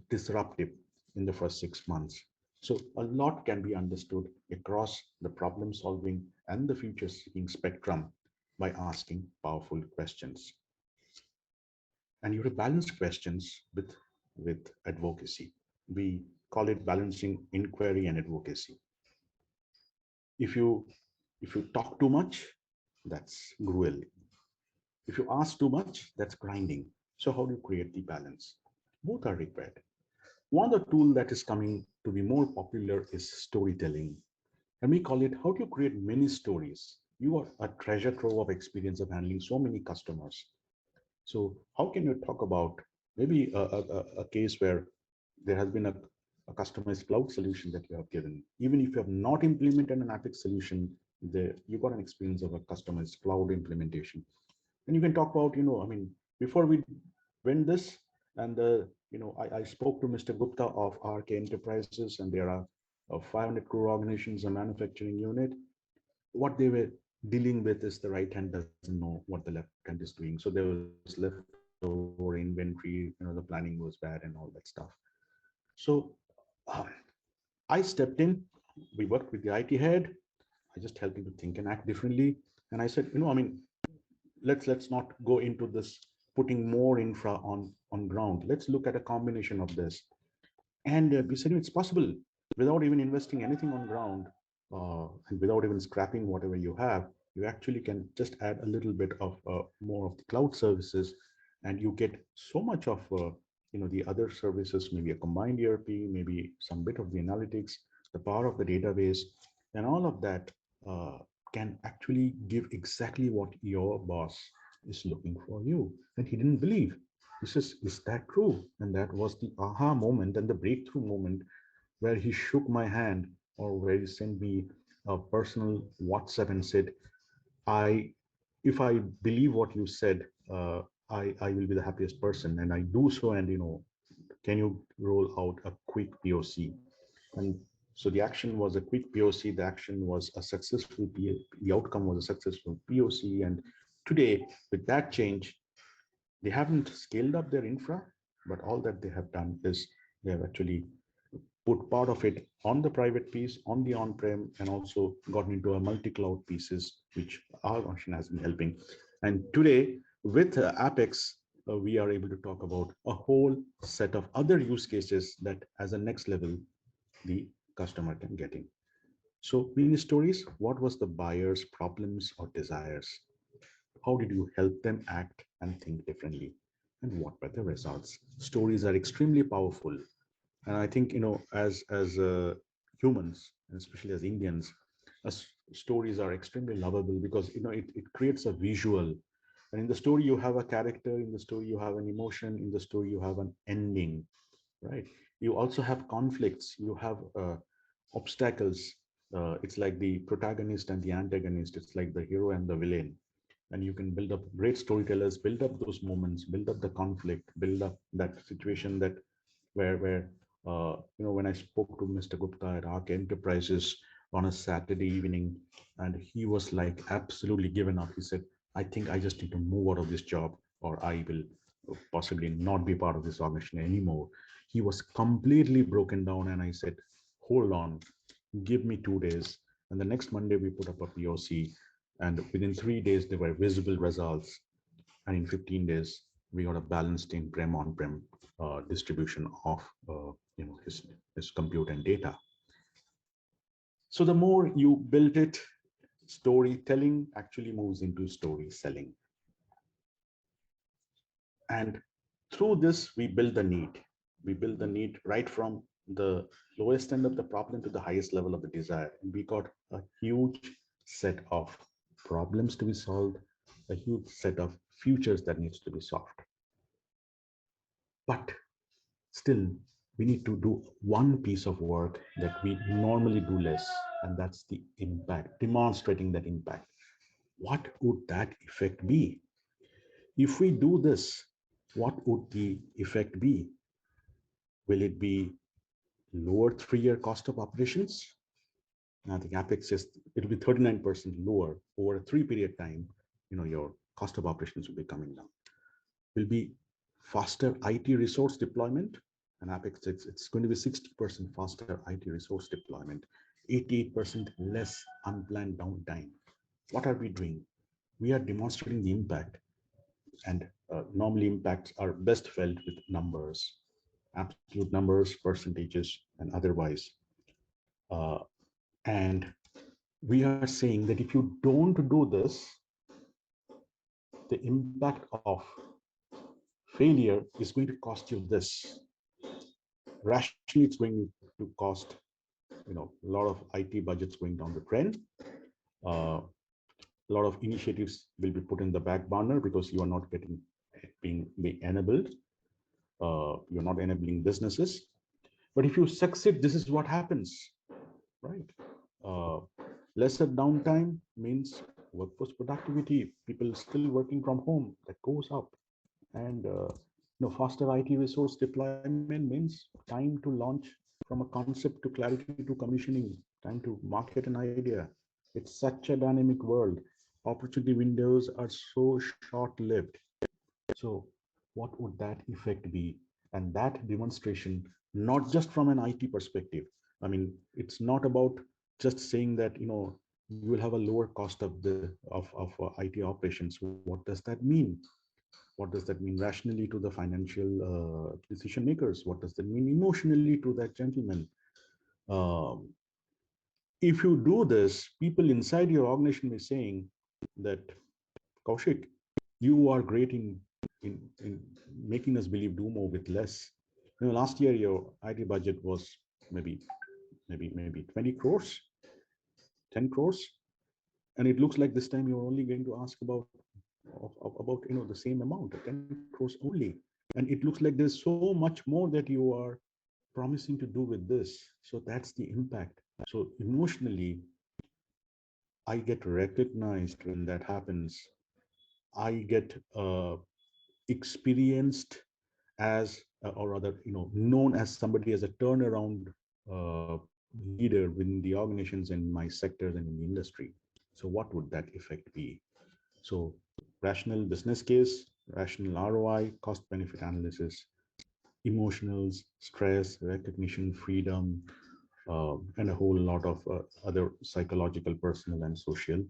disruptive in the first 6 months. So a lot can be understood across the problem solving and the future seeking spectrum by asking powerful questions. And you have balanced questions with advocacy. We call it balancing inquiry and advocacy. If you talk too much, that's grueling. If you ask too much, that's grinding. So how do you create the balance? Both are required. One other tool that is coming to be more popular is storytelling. And we call it, how do you create many stories? You are a treasure trove of experience of handling so many customers. So how can you talk about maybe a case where there has been a customized cloud solution that you have given? Even if you have not implemented an Apex solution, you got an experience of a customized cloud implementation. And you can talk about, before we went this, and I spoke to Mr. Gupta of RK Enterprises, and there are 500 crore organizations, a manufacturing unit. What they were dealing with is the right hand doesn't know what the left hand is doing. So there was leftover inventory, the planning was bad and all that stuff. So I stepped in, we worked with the IT head. I just helped him to think and act differently. And I said, let's not go into this putting more infra on ground. Let's look at a combination of this. And we said it's possible without even investing anything on ground, and without even scrapping whatever you have. You actually can just add a little bit of more of the cloud services, and you get so much of the other services, maybe a combined ERP, maybe some bit of the analytics, the power of the database, and all of that can actually give exactly what your boss is looking for you. And he didn't believe. He says, is that true? And that was the aha moment and the breakthrough moment where he shook my hand, or where he sent me a personal WhatsApp and said, if I believe what you said, I will be the happiest person, and I do so. And can you roll out a quick POC? And so the action was a quick POC. The action was a successful the outcome was a successful POC. And today, with that change, they haven't scaled up their infra, but all that they have done is they have actually put part of it on the private piece, on the on-prem, and also gotten into a multi-cloud pieces, which our function has been helping. And today, with Apex, we are able to talk about a whole set of other use cases that, as a next level, the customer can get in. So mini stories, what was the buyer's problems or desires? How did you help them act and think differently? And what were the results? Stories are extremely powerful. And I think, as humans, and especially as Indians, stories are extremely lovable because, it creates a visual. And in the story, you have a character, in the story, you have an emotion, in the story, you have an ending, right? You also have conflicts, you have obstacles. It's like the protagonist and the antagonist, it's like the hero and the villain. And you can build up, great storytellers build up those moments, build up the conflict, build up that situation, that where when I spoke to Mr. Gupta at Arc Enterprises on a Saturday evening, and he was like absolutely given up. He said, I think I just need to move out of this job, or I will possibly not be part of this organization anymore. He was completely broken down, and I said, hold on, give me 2 days. And the next Monday, we put up a POC, and within 3 days, there were visible results. And in 15 days, we got a balanced in prem on-prem distribution of his compute and data. So the more you build it, storytelling actually moves into story selling. And through this, we build the need. We build the need right from the lowest end of the problem to the highest level of the desire. And we got a huge set of problems to be solved, a huge set of futures that needs to be solved. But still, we need to do one piece of work that we normally do less, and that's the impact, demonstrating that impact. What would that effect be? If we do this, what would the effect be? Will it be lower 3-year cost of operations? I think Apex says it'll be 39% lower over a 3-period time. Your cost of operations will be coming down. Will be faster IT resource deployment. And Apex says it's going to be 60% faster IT resource deployment, 88% less unplanned downtime. What are we doing? We are demonstrating the impact. And normally impacts are best felt with numbers, absolute numbers, percentages, and otherwise. And we are saying that if you don't do this, the impact of failure is going to cost you this. Rationally, it's going to cost, a lot of IT budgets going down the drain. A lot of initiatives will be put in the back burner because you are not being enabled. You're not enabling businesses. But if you succeed, this is what happens, right? Lesser downtime means workforce productivity. People still working from home, that goes up. And faster IT resource deployment means time to launch from a concept to clarity to commissioning, time to market an idea. It's such a dynamic world. Opportunity windows are so short-lived. So what would that effect be? And that demonstration, not just from an IT perspective. I mean, it's not about just saying that, you will have a lower cost of IT operations. What does that mean? What does that mean rationally to the financial decision makers? What does that mean emotionally to that gentleman? Um, if you do this, people inside your organization may saying that, Kaushik, you are great in making us believe do more with less. Last year your IT budget was maybe 20 crores, 10 crores, and it looks like this time you're only going to ask about the same amount, 10 crores only. And it looks like there's so much more that you are promising to do with this. So that's the impact. So emotionally, I get recognized when that happens. I get experienced as, or rather, known as somebody as a turnaround leader within the organizations in my sectors and in the industry. So what would that effect be? So rational business case, rational ROI, cost benefit analysis, emotionals, stress, recognition, freedom, and a whole lot of other psychological, personal, and social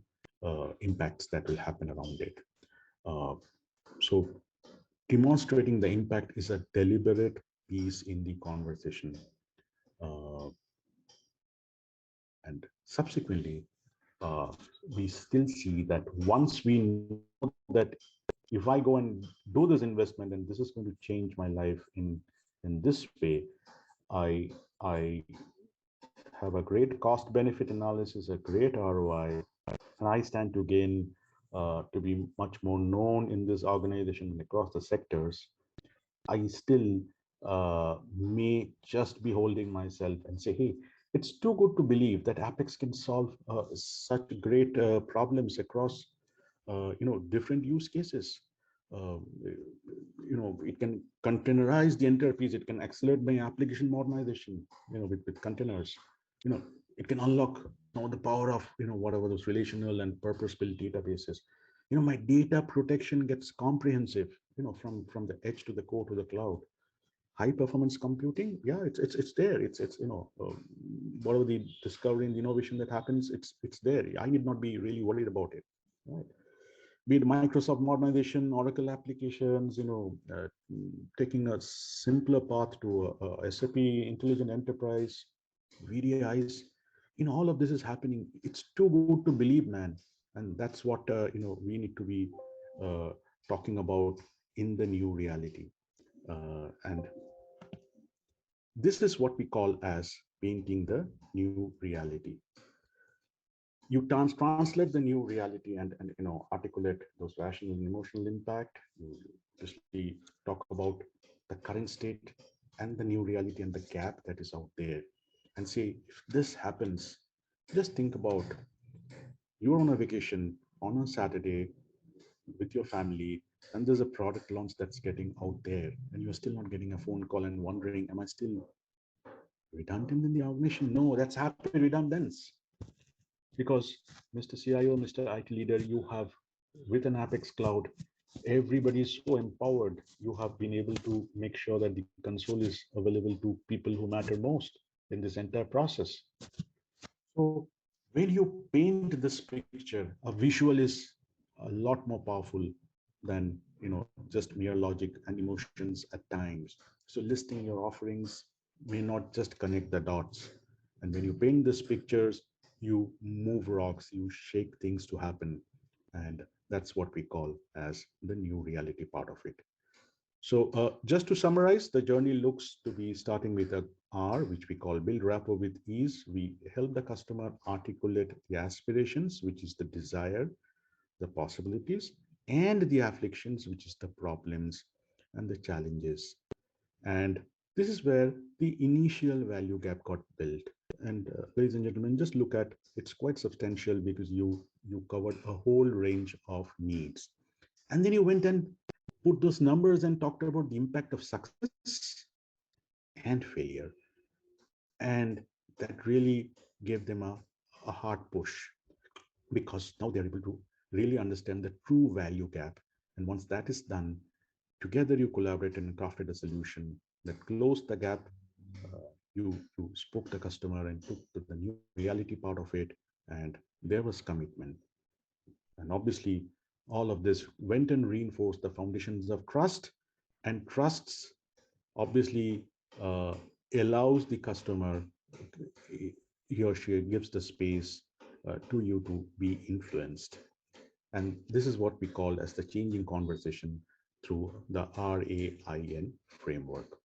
impacts that will happen around it. So demonstrating the impact is a deliberate piece in the conversation. And subsequently, we still see that once we know that if I go and do this investment and this is going to change my life in this way, I have a great cost benefit analysis, a great ROI, and I stand to gain to be much more known in this organization and across the sectors. I still may just be holding myself and say, hey, it's too good to believe that Apex can solve such great problems across different use cases. Uh, it can containerize the entire piece. It can accelerate my application modernization, with containers. You know, it can unlock the power of, whatever those relational and purpose-built databases. My data protection gets comprehensive, from the edge to the core to the cloud. High performance computing, yeah, it's there. It's whatever the discovery and the innovation that happens, it's there. I need not be really worried about it, right? Be it Microsoft modernization, Oracle applications, taking a simpler path to a SAP Intelligent Enterprise, VDIs, all of this is happening. It's too good to believe, man. And that's what, we need to be uh, talking about in the new reality. And this is what we call as painting the new reality. You translate the new reality and articulate those rational and emotional impact. You obviously talk about the current state and the new reality and the gap that is out there, and say, if this happens, just think about you're on a vacation on a Saturday with your family, and there's a product launch that's getting out there, and you're still not getting a phone call and wondering, am I still redundant in the organization? No, that's happy redundance. Because Mr. CIO, Mr. IT leader, you have, with an Apex Cloud, everybody is so empowered. You have been able to make sure that the console is available to people who matter most in this entire process. So when you paint this picture, a visual is a lot more powerful than just mere logic and emotions at times. So listing your offerings may not just connect the dots. And when you paint these pictures, you move rocks, you shake things to happen. And that's what we call as the new reality part of it. So just to summarize, the journey looks to be starting with a R, which we call build rapport with ease. We help the customer articulate the aspirations, which is the desire, the possibilities, and the afflictions, which is the problems and the challenges. And this is where the initial value gap got built. And ladies and gentlemen, just look at, it's quite substantial because you covered a whole range of needs. And then you went and put those numbers and talked about the impact of success and failure. And that really gave them a hard push, because now they're able to really understand the true value gap. And once that is done, together you collaborated and crafted a solution that closed the gap. You spoke the customer and took to the new reality part of it, and there was commitment. And obviously, all of this went and reinforced the foundations of trust, and trusts obviously allows the customer, he or she gives the space to you to be influenced. And this is what we call as the changing conversation through the RAIN framework.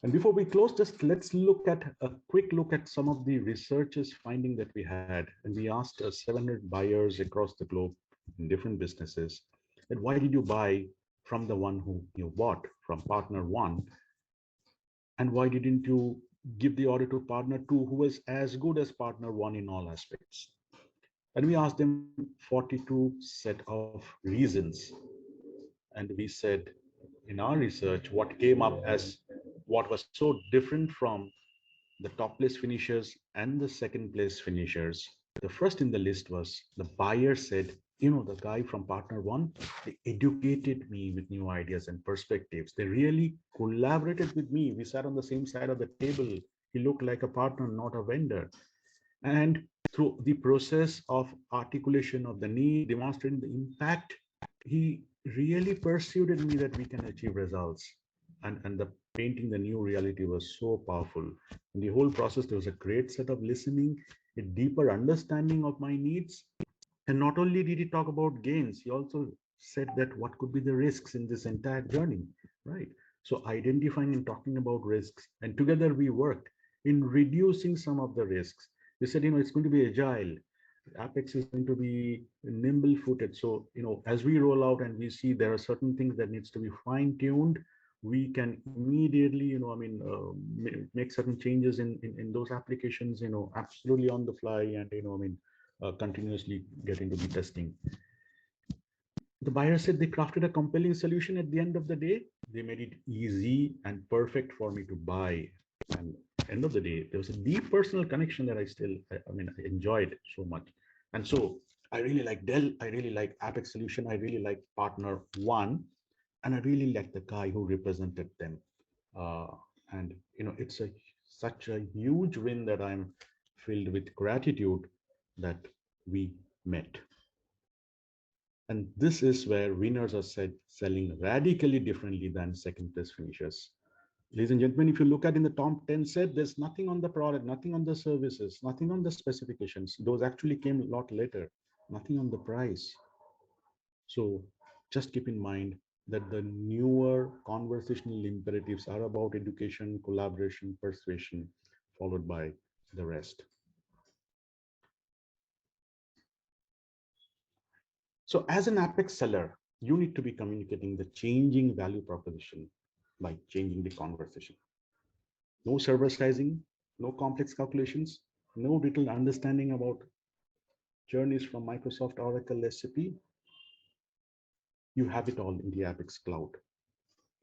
And before we close, just let's look at a quick look at some of the researchers finding that we had. And we asked 700 buyers across the globe in different businesses that why did you buy from the one who you bought from partner one, and why didn't you give the order to partner two who was as good as partner one in all aspects? And we asked them 42 set of reasons. And we said, in our research, what came up as what was so different from the top place finishers and the second place finishers. The first in the list was the buyer said, the guy from partner one, they educated me with new ideas and perspectives. They really collaborated with me. We sat on the same side of the table. He looked like a partner, not a vendor. And through the process of articulation of the need, demonstrating the impact, he really persuaded me that we can achieve results. and the painting the new reality was so powerful. In the whole process, there was a great set of listening, a deeper understanding of my needs. And not only did he talk about gains, he also said that what could be the risks in this entire journey, right? So identifying and talking about risks, and together we worked in reducing some of the risks. They said, it's going to be agile. Apex is going to be nimble footed. So, as we roll out and we see there are certain things that needs to be fine tuned, we can immediately, make certain changes in those applications, absolutely on the fly, and, continuously get into the testing. The buyer said they crafted a compelling solution. At the end of the day, they made it easy and perfect for me to buy. And end of the day, there was a deep personal connection that I enjoyed so much. And so I really like Dell. I really like Apex Solution. I really like Partner One, and I really like the guy who represented them. Uh, and it's such a huge win that I'm filled with gratitude that we met. And this is where winners are selling radically differently than second place finishers. Ladies and gentlemen, if you look at in the top 10 set, there's nothing on the product, nothing on the services, nothing on the specifications. Those actually came a lot later, nothing on the price. So just keep in mind that the newer conversational imperatives are about education, collaboration, persuasion, followed by the rest. So as an Apex seller, you need to be communicating the changing value proposition by changing the conversation. No server sizing, no complex calculations, no detailed understanding about journeys from Microsoft, Oracle, SAP. You have it all in the Apex cloud,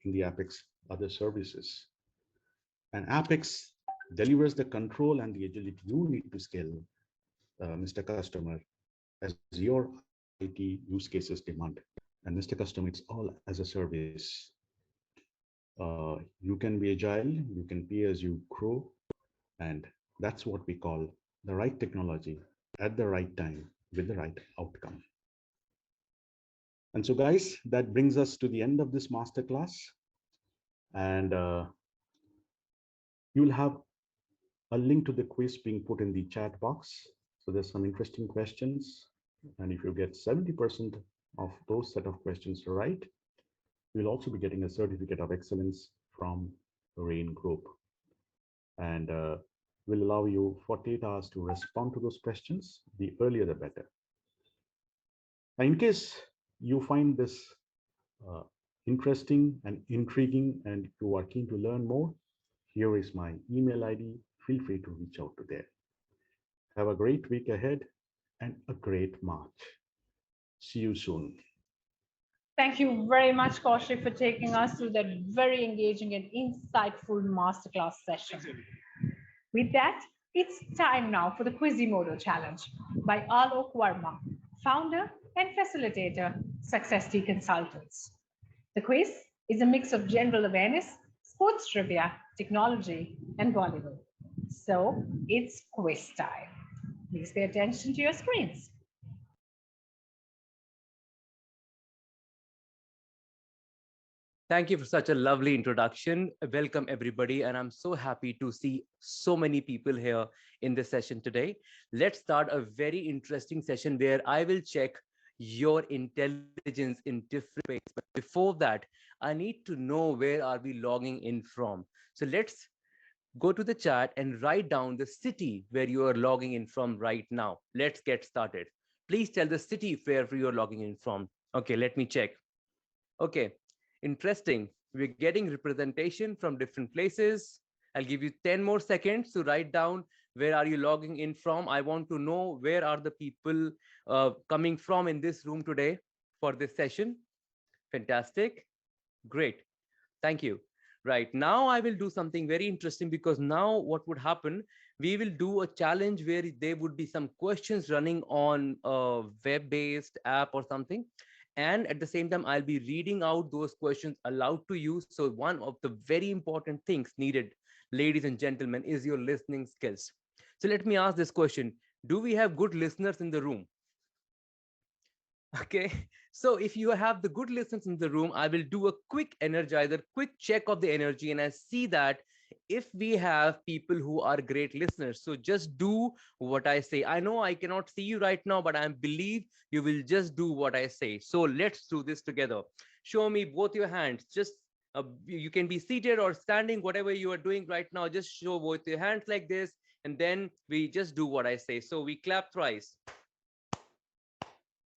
in the Apex other services. And Apex delivers the control and the agility you need to scale, Mr. Customer, as your IT use cases demand. And Mr. Customer, it's all as a service. You can be agile, you can pay as you grow, and that's what we call the right technology at the right time with the right outcome. And so, guys, that brings us to the end of this masterclass. And you'll have a link to the quiz being put in the chat box. So there's some interesting questions. And if you get 70% of those set of questions right, you'll also be getting a certificate of excellence from Rain Group. And will allow you 48 hours to respond to those questions. The earlier, the better. Now, in case you find this interesting and intriguing and you are keen to learn more, here is my email ID. Feel free to reach out to there. Have a great week ahead and a great March. See you soon. Thank you very much, Kaushik, for taking us through that very engaging and insightful masterclass session. With that, it's time now for the Quizimodo Challenge by Alok Verma, founder and facilitator, Success Tea Consultants. The quiz is a mix of general awareness, sports trivia, technology, and Bollywood. So it's quiz time. Please pay attention to your screens. Thank you for such a lovely introduction. Welcome, everybody. And I'm so happy to see so many people here in this session today. Let's start a very interesting session where I will check your intelligence in different ways. But before that, I need to know where are we logging in from. So let's go to the chat and write down the city where you are logging in from right now. Let's get started. Please tell the city where you are logging in from. Okay, let me check. Okay. Interesting. We're getting representation from different places. I'll give you 10 more seconds to write down where are you logging in from. I want to know where are the people coming from in this room today for this session. Fantastic. Great. Thank you. Right now, I will do something very interesting because now what would happen, we will do a challenge where there would be some questions running on a web-based app or something. And at the same time, I'll be reading out those questions aloud to you. So one of the very important things needed, ladies and gentlemen, is your listening skills. So let me ask this question. Do we have good listeners in the room? Okay. So if you have the good listeners in the room, I will do a quick energizer, quick check of the energy, and I see that if we have people who are great listeners, so just do what I say. I know I cannot see you right now, but I believe you will just do what I say. So let's do this together. Show me both your hands. Just you can be seated or standing, whatever you are doing right now. Just show both your hands like this, and then we just do what I say. So we clap thrice,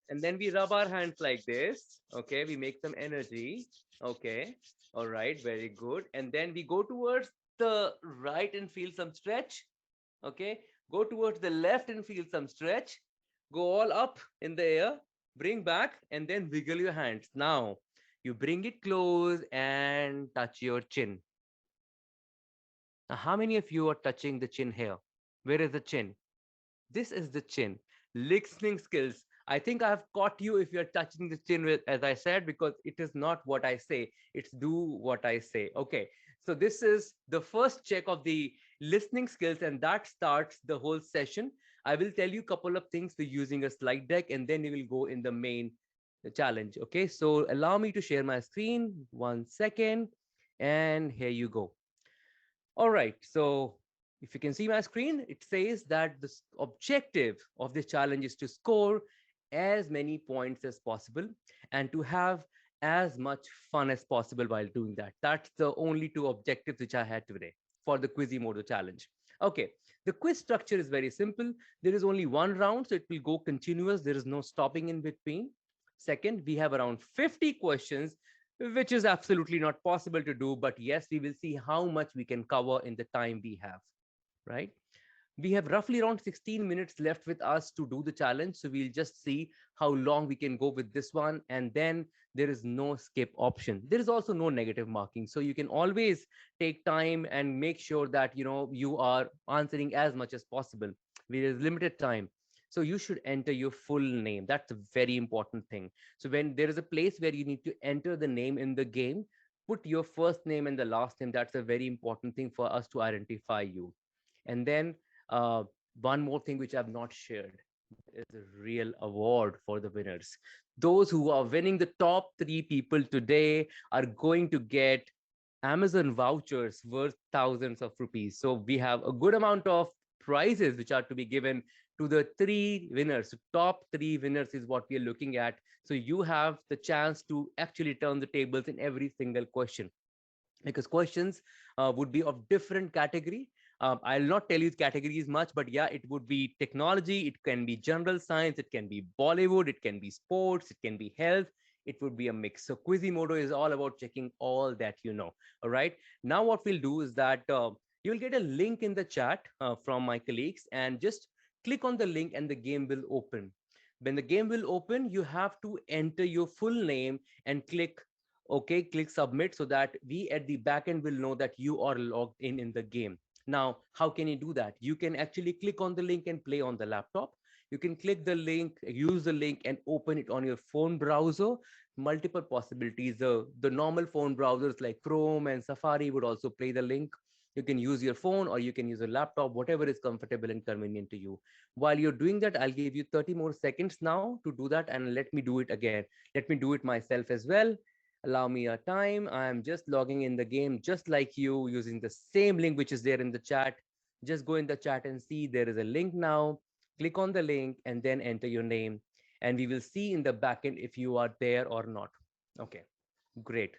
and then we rub our hands like this. Okay, we make some energy. Okay, all right, very good. And then we go towards the right and feel some stretch. Okay, go towards the left and feel some stretch. Go all up in the air, bring back, and then wiggle your hands. Now you bring it close and touch your chin. Now, how many of you are touching the chin here? Where is the chin? This is the chin. Listening skills. I think I have caught you if you're touching the chin with, as I said, because it is not what I say. It's do what I say. Okay. So this is the first check of the listening skills, and that starts the whole session. I will tell you a couple of things for using a slide deck, and then we will go in the main challenge. Okay. So allow me to share my screen. 1 second. And here you go. All right, so if you can see my screen, it says that the objective of this challenge is to score as many points as possible and to have as much fun as possible while doing that. That's the only two objectives which I had today for the Quizimodo challenge. Okay, the quiz structure is very simple. There is only one round, so it will go continuous. There is no stopping in between. Second, we have around 50 questions, which is absolutely not possible to do. But yes, we will see how much we can cover in the time we have, right? We have roughly around 16 minutes left with us to do the challenge. So we'll just see how long we can go with this one. And then there is no skip option. There is also no negative marking. So you can always take time and make sure that, you are answering as much as possible. There is limited time. So you should enter your full name. That's a very important thing. So when there is a place where you need to enter the name in the game, put your first name and the last name. That's a very important thing for us to identify you. And then uh, one more thing which I've not shared is a real award for the winners. Those who are winning the top three people today are going to get Amazon vouchers worth thousands of rupees. So we have a good amount of prizes which are to be given to the three winners. So top three winners is what we are looking at. So you have the chance to actually turn the tables in every single question, because questions would be of different category. I'll not tell you categories much, but yeah, it would be technology, it can be general science, it can be Bollywood, it can be sports, it can be health. It would be a mix. So Quizimodo is all about checking all that you know. All right. Now what we'll do is that you will get a link in the chat from my colleagues, and just click on the link and the game will open. When the game will open, you have to enter your full name and click okay, click submit, so that we at the backend will know that you are logged in the game. Now how can you do that? You can actually click on the link and play on the laptop. You can click the link, use the link, and open it on your phone browser. Multiple possibilities. The normal phone browsers like Chrome and Safari would also play the link. You can use your phone or you can use a laptop, whatever is comfortable and convenient to you. While you're doing that, I'll give you 30 more seconds now to do that, and let me do it again. Let me do it myself as well. Allow me a time. I am just logging in the game just like you, using the same link which is there in the chat. Just go in the chat and see there is a link now. Click on the link and then enter your name. And we will see in the backend if you are there or not. Okay, great.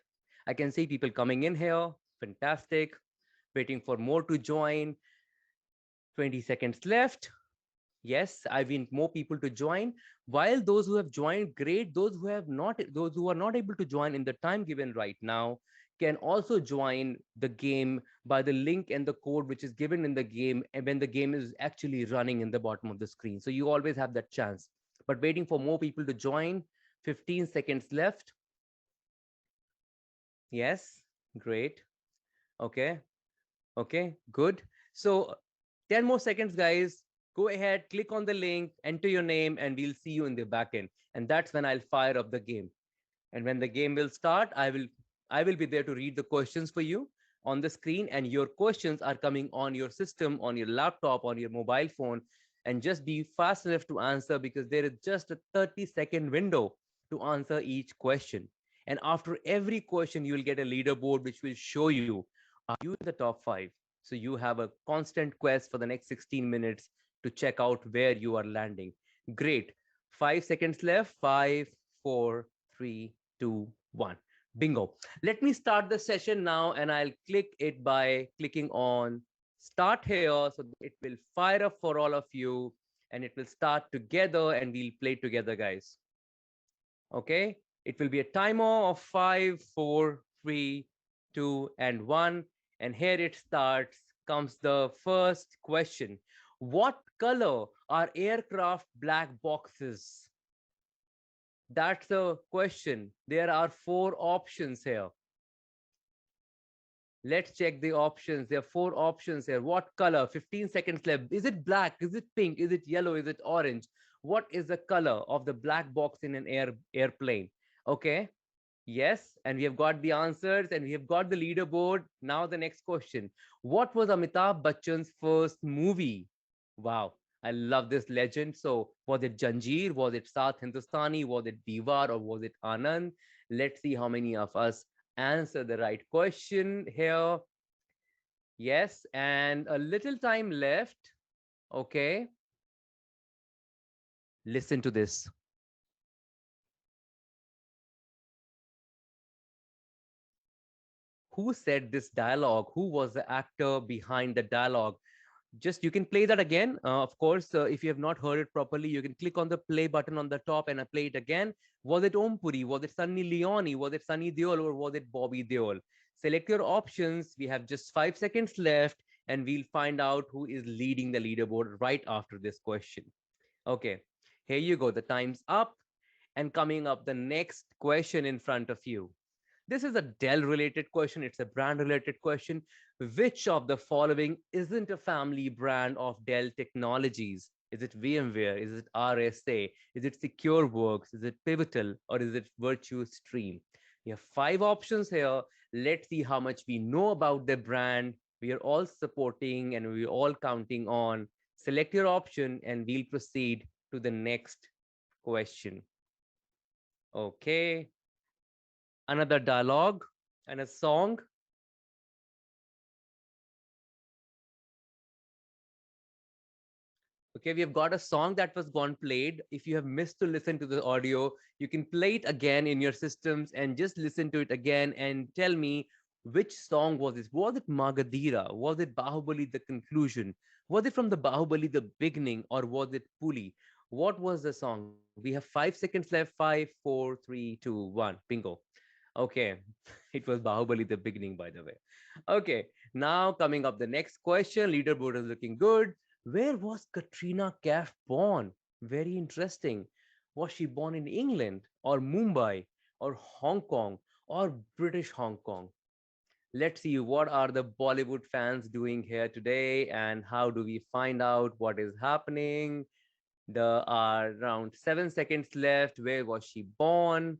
I can see people coming in here. Fantastic. Waiting for more to join. 20 seconds left. Yes, I want more people to join. While those who have joined, great. Those who are not able to join in the time given right now can also join the game by the link and the code which is given in the game, and when the game is actually running in the bottom of the screen. So you always have that chance. But waiting for more people to join. 15 seconds left. Yes, great. Okay. Okay, good. So 10 more seconds, guys. Go ahead, click on the link, enter your name, and we'll see you in the backend. And that's when I'll fire up the game. And when the game will start, I will be there to read the questions for you on the screen. And your questions are coming on your system, on your laptop, on your mobile phone. and just be fast enough to answer because there is just a 30-second window to answer each question. And after every question, you will get a leaderboard which will show you, are you in the top 5? So you have a constant quest for the next 16 minutes to check out where you are landing. Great. 5 seconds left. 5, 4, 3, 2, 1. Bingo. Let me start the session now, and I'll click it by clicking on start here. So it will fire up for all of you, and it will start together, and we'll play together, guys. Okay. It will be a timer of 5, 4, 3, 2, and 1. And here it starts. Comes the first question. What color are aircraft black boxes? That's the question. There are 4 options here. Let's check the options. There are 4 options here. What color? 15 seconds left. Is it black? Is it pink? Is it yellow? Is it orange? What is the color of the black box in an airplane? Okay. Yes. And we have got the answers and we have got the leaderboard. Now the next question. What was Amitabh Bachchan's first movie? Wow. I love this legend. So was it Janjeer? Was it South Hindustani? Was it Diwar or was it Anand? Let's see how many of us answer the right question here. Yes, and a little time left. Okay. Listen to this. Who said this dialogue? Who was the actor behind the dialogue? Just you can play that again. Of course, if you have not heard it properly, you can click on the play button on the top and play it again. Was it Om Puri? Was it Sunny Leone? Was it Sunny Deol or was it Bobby Deol? Select your options. We have just 5 seconds left and we'll find out who is leading the leaderboard right after this question. Okay, here you go. The time's up and coming up the next question in front of you. This is a Dell related question. It's a brand related question. Which of the following isn't a family brand of Dell Technologies? Is it VMware? Is it RSA? Is it SecureWorks? Is it Pivotal? Or is it Virtue Stream? We have 5 options here. Let's see how much we know about the brand. We are all supporting and we're all counting on. Select your option and we'll proceed to the next question. Okay. Another dialogue and a song. Okay, we have got a song that was gone played. If you have missed to listen to the audio, you can play it again in your systems and just listen to it again and tell me which song was this. Was it Magadira? Was it Bahubali the conclusion? Was it from the Bahubali the beginning or was it Puli? What was the song? We have 5 seconds left. 5, 4, 3, 2, 1. Bingo. Okay, it was Bahubali the beginning, by the way. Okay, now coming up the next question. Leaderboard is looking good. Where was Katrina Kaif born? Very interesting. Was she born in England or Mumbai or Hong Kong or British Hong Kong? Let's see what are the Bollywood fans doing here today and how do we find out what is happening? There are around 7 seconds left. Where was she born?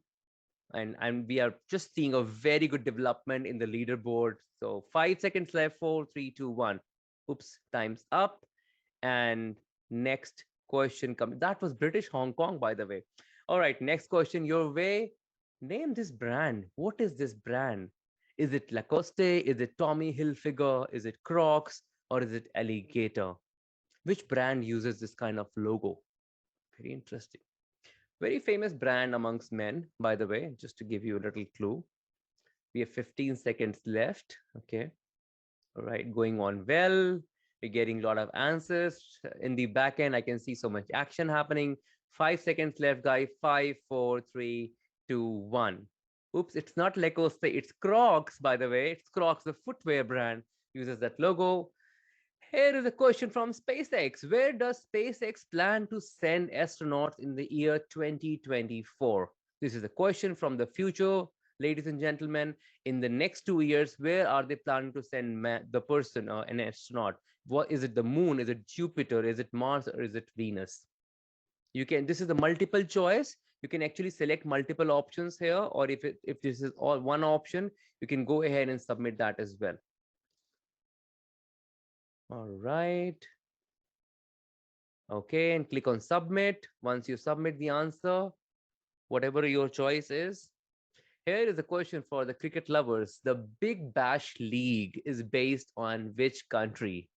And we are just seeing a very good development in the leaderboard. So 5 seconds left. 4, 3, 2, 1. Oops, time's up. And next question coming. That was British Hong Kong, by the way. All right, next question your way. Name this brand. What is this brand? Is it Lacoste? Is it Tommy Hilfiger? Is it Crocs? Or is it Alligator? Which brand uses this kind of logo? Very interesting. Very famous brand amongst men, by the way, just to give you a little clue. We have 15 seconds left. Okay. All right, going on well. We're getting a lot of answers. In the back end, I can see so much action happening. 5 seconds left, guys. 5, 4, 3, 2, 1. Oops, it's not Lacoste. It's Crocs, by the way. It's Crocs, the footwear brand, uses that logo. Here is a question from SpaceX. Where does SpaceX plan to send astronauts in the year 2024? This is a question from the future, ladies and gentlemen. In the next 2 years, where are they planning to send the person, an astronaut? What is it? The moon? Is it Jupiter? Is it Mars? Or is it Venus? You can. This is the multiple choice. You can actually select multiple options here, or if this is all one option, you can go ahead and submit that as well. All right. Okay, and click on submit. Once you submit the answer, whatever your choice is, here is a question for the cricket lovers. The Big Bash League is based on which country?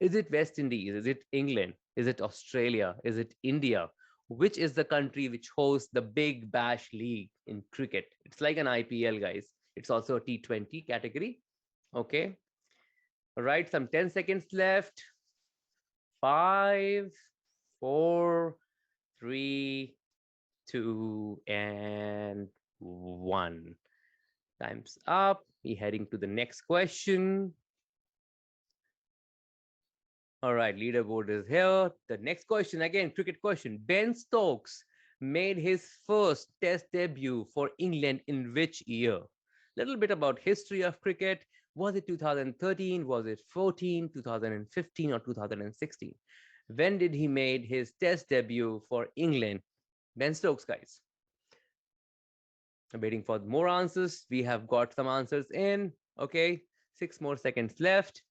Is it West Indies? Is it England? Is it Australia? Is it India? Which is the country which hosts the Big Bash League in cricket? It's like an IPL, guys. It's also a T20 category. Okay. All right. Some 10 seconds left. 5, 4, 3, 2, and 1. Time's up. We're heading to the next question. All right, leaderboard is here. The next question, again, cricket question. Ben Stokes made his first test debut for England in which year? Little bit about history of cricket. Was it 2013? Was it 14, 2015, or 2016? When did he made his test debut for England? Ben Stokes, guys. I'm waiting for more answers. We have got some answers in. Okay, 6 more seconds left.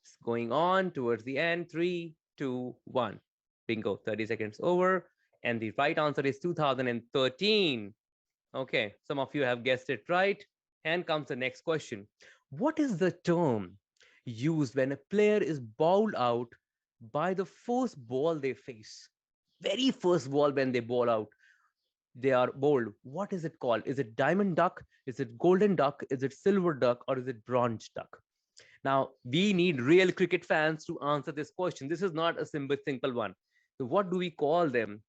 It's going on towards the end. 3, 2, 1. Bingo. 30 seconds over. And the right answer is 2013. Okay, some of you have guessed it right. And comes the next question. What is the term used when a player is bowled out by the first ball they face? Very first ball when they bowl out, they are bowled. What is it called? Is it diamond duck? Is it golden duck? Is it silver duck? Or is it bronze duck? Now, we need real cricket fans to answer this question. This is not a simple one. So what do we call them?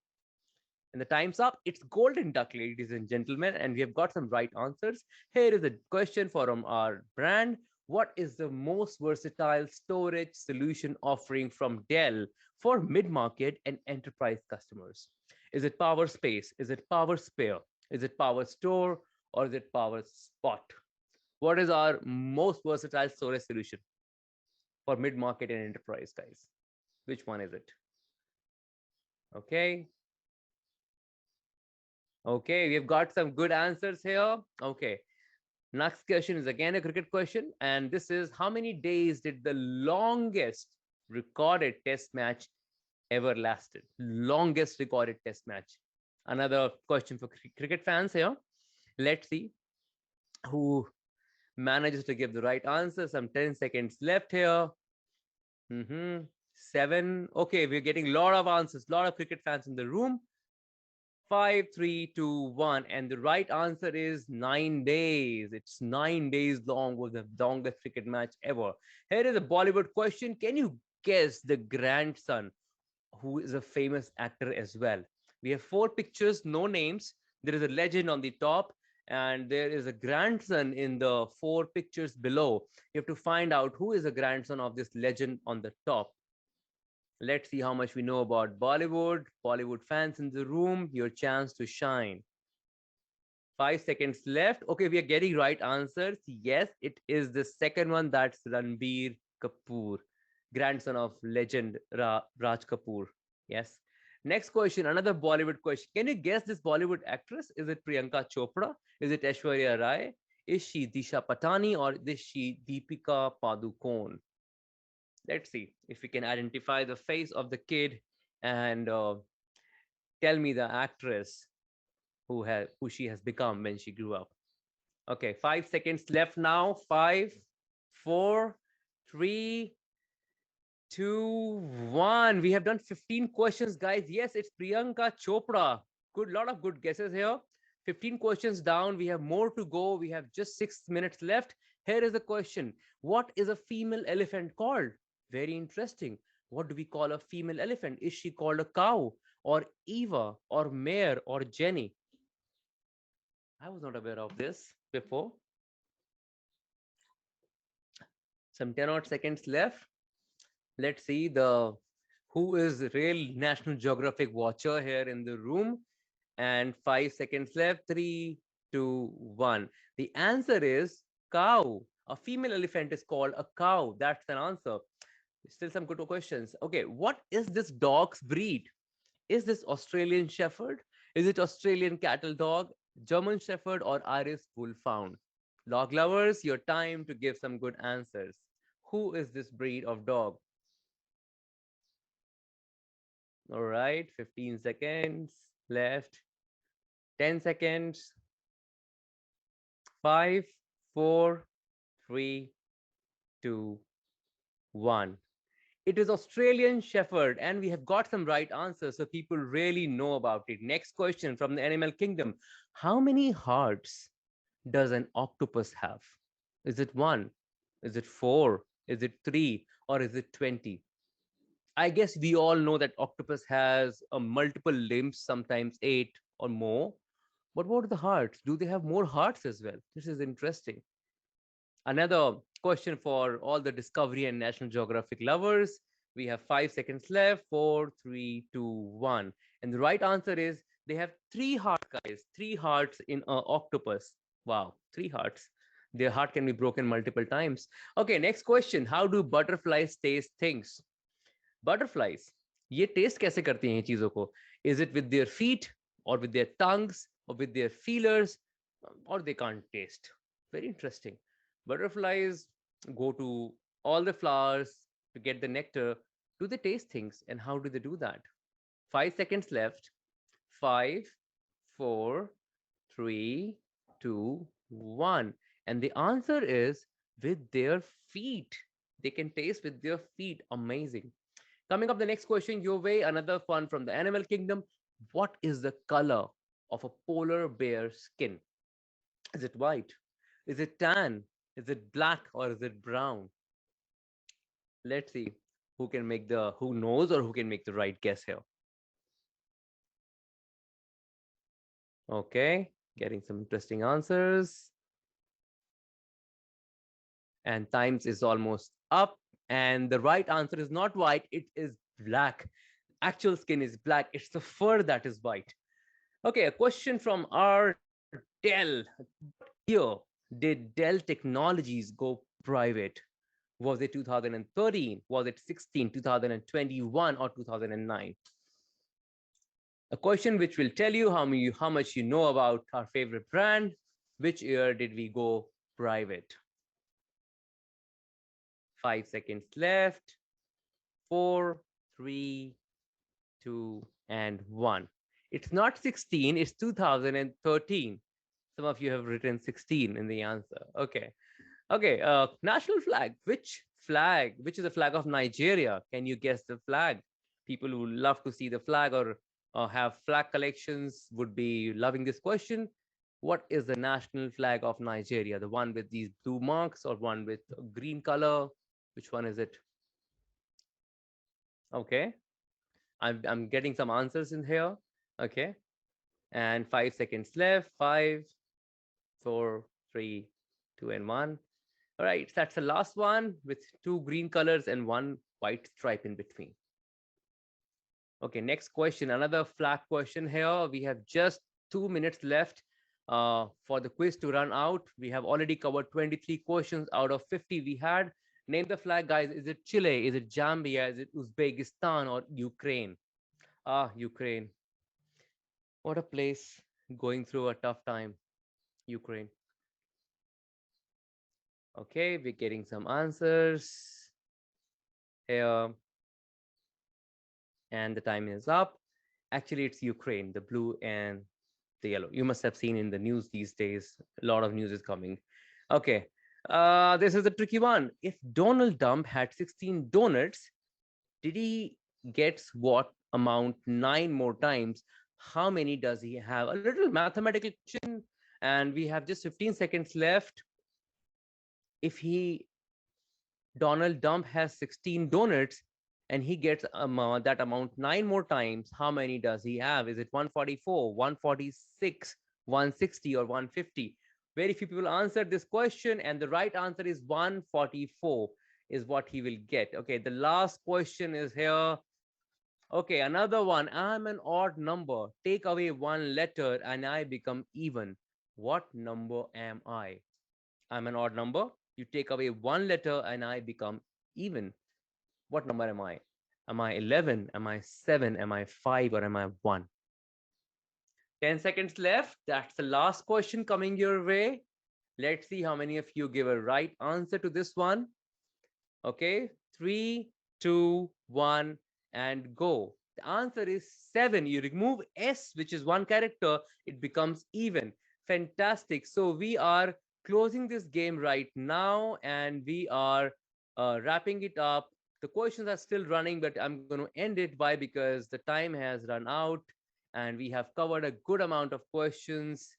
And the time's up. It's golden duck, ladies and gentlemen. And we have got some right answers. Here is a question from our brand. What is the most versatile storage solution offering from Dell for mid-market and enterprise customers? Is it Power Space? Is it Power Spare? Is it Power Store? Or is it Power Spot? What is our most versatile storage solution for mid-market and enterprise, guys? Which one is it? Okay. Okay, we've got some good answers here. Okay. Next question is again a cricket question. And this is, how many days did the longest recorded test match ever lasted? Longest recorded test match. Another question for cricket fans here. Let's see who manages to give the right answer. Some 10 seconds left here. 7. Okay, we're getting a lot of answers, a lot of cricket fans in the room. 5, 3, 2, 1. And the right answer is 9 days. It's 9 days long, was the longest cricket match ever. Here is a Bollywood question. Can you guess the grandson, who is a famous actor as well? We have 4 pictures, no names. There is a legend on the top, and there is a grandson in the 4 pictures below. You have to find out who is the grandson of this legend on the top. Let's see how much we know about Bollywood. Bollywood fans in the room, your chance to shine. 5 seconds left. Okay, we are getting right answers. Yes, it is the second one. That's Ranbir Kapoor, grandson of legend Raj Kapoor. Yes. Next question, another Bollywood question. Can you guess this Bollywood actress? Is it Priyanka Chopra? Is it Aishwarya Rai? Is she Disha Patani, or is she Deepika Padukone? Let's see if we can identify the face of the kid and tell me the actress who she has become when she grew up. Okay, 5 seconds left now. 5, 4, 3, 2, 1. We have done 15 questions, guys. Yes, it's Priyanka Chopra. Good, lot of good guesses here. 15 questions down. We have more to go. We have just 6 minutes left. Here is the question. What is a female elephant called? Very interesting. What do we call a female elephant? Is she called a cow, or Eva, or Mare, or Jenny? I was not aware of this before. Some 10 odd seconds left. Let's see who is real National Geographic watcher here in the room. And 5 seconds left. 3, 2, 1. The answer is cow. A female elephant is called a cow. That's an answer. Still some good questions. Okay, what is this dog's breed? Is this Australian Shepherd? Is it Australian Cattle Dog, German Shepherd, or Irish Wolfhound? Dog lovers, your time to give some good answers. Who is this breed of dog? All right, 15 seconds left. 10 seconds. 5, 4, 3, 2, 1. It is Australian Shepherd, and we have got some right answers, so people really know about it. Next question from the animal kingdom. How many hearts does an octopus have? Is it one? Is it four? Is it three? Or is it 20? I guess we all know that octopus has multiple limbs, sometimes eight or more. But what are the hearts? Do they have more hearts as well? This is interesting. Another question for all the Discovery and National Geographic lovers. We have 5 seconds left. Four, three, two, one. And the right answer is they have three hearts, guys. Three hearts in an octopus. Wow, three hearts. Their heart can be broken multiple times. Okay, next question. How do butterflies taste things? Butterflies, ये taste कैसे करती हैं ये चीजों को? Is it with their feet or with their tongues or with their feelers, or they can't taste? Very interesting. Butterflies go to all the flowers to get the nectar. Do they taste things, and how do they do that? 5 seconds left. Five, four, three, two, one. And the answer is with their feet. They can taste with their feet. Amazing. Coming up, the next question, your way, another fun from the animal kingdom. What is the color of a polar bear skin? Is it white? Is it tan? Is it black or is it brown? Let's see who knows or who can make the right guess here. Okay, getting some interesting answers. And times is almost up. And the right answer is not white, it is black. Actual skin is black. It's the fur that is white. Okay, a question from our Dell. Year did Dell Technologies go private? Was it 2013? Was it 16, 2021, or 2009? A question which will tell you how much you know about our favorite brand. Which year did we go private? 5 seconds left. 4, 3, 2, and 1. It's not 16, it's 2013. Some of you have written 16 in the answer. Okay. Okay. National flag. Which flag? Which is the flag of Nigeria? Can you guess the flag? People who love to see the flag or have flag collections would be loving this question. What is the national flag of Nigeria? The one with these blue marks or one with green color? Which one is it? Okay. I'm getting some answers in here. Okay. And 5 seconds left. 5, 4, 3, 2, and 1. All right, that's the last one with two green colors and one white stripe in between. Okay, next question, another flag question here. We have just 2 minutes left for the quiz to run out. We have already covered 23 questions out of 50 we had. Name the flag, guys. Is it Chile? Is it Zambia? Is it Uzbekistan or Ukraine? Ukraine. What a place going through a tough time. Ukraine. Okay, we're getting some answers here. And the time is up. Actually, it's Ukraine, the blue and the yellow. You must have seen in the news these days, a lot of news is coming. Okay, this is a tricky one. If Donald Trump had 16 donuts, did he get what amount 9 more times? How many does he have? A little mathematical question, and we have just 15 seconds left. If Donald Trump has 16 donuts and he gets that amount 9 more times, how many does he have? Is it 144, 146, 160, or 150? Very few people answered this question, and the right answer is 144 is what he will get. Okay, the last question is here. Okay, another one. I'm an odd number. Take away one letter and I become even. What number am I? I'm an odd number. You take away one letter and I become even. What number am I? Am I 11? Am I 7? Am I 5? Or am I 1? 10 seconds left. That's the last question coming your way. Let's see how many of you give a right answer to this one. Okay, 3, 2, 1, and go. The answer is 7. You remove S, which is one character, it becomes even. Fantastic. So we are closing this game right now and we are wrapping it up. The questions are still running, but I'm going to end it. Why? Because the time has run out and we have covered a good amount of questions.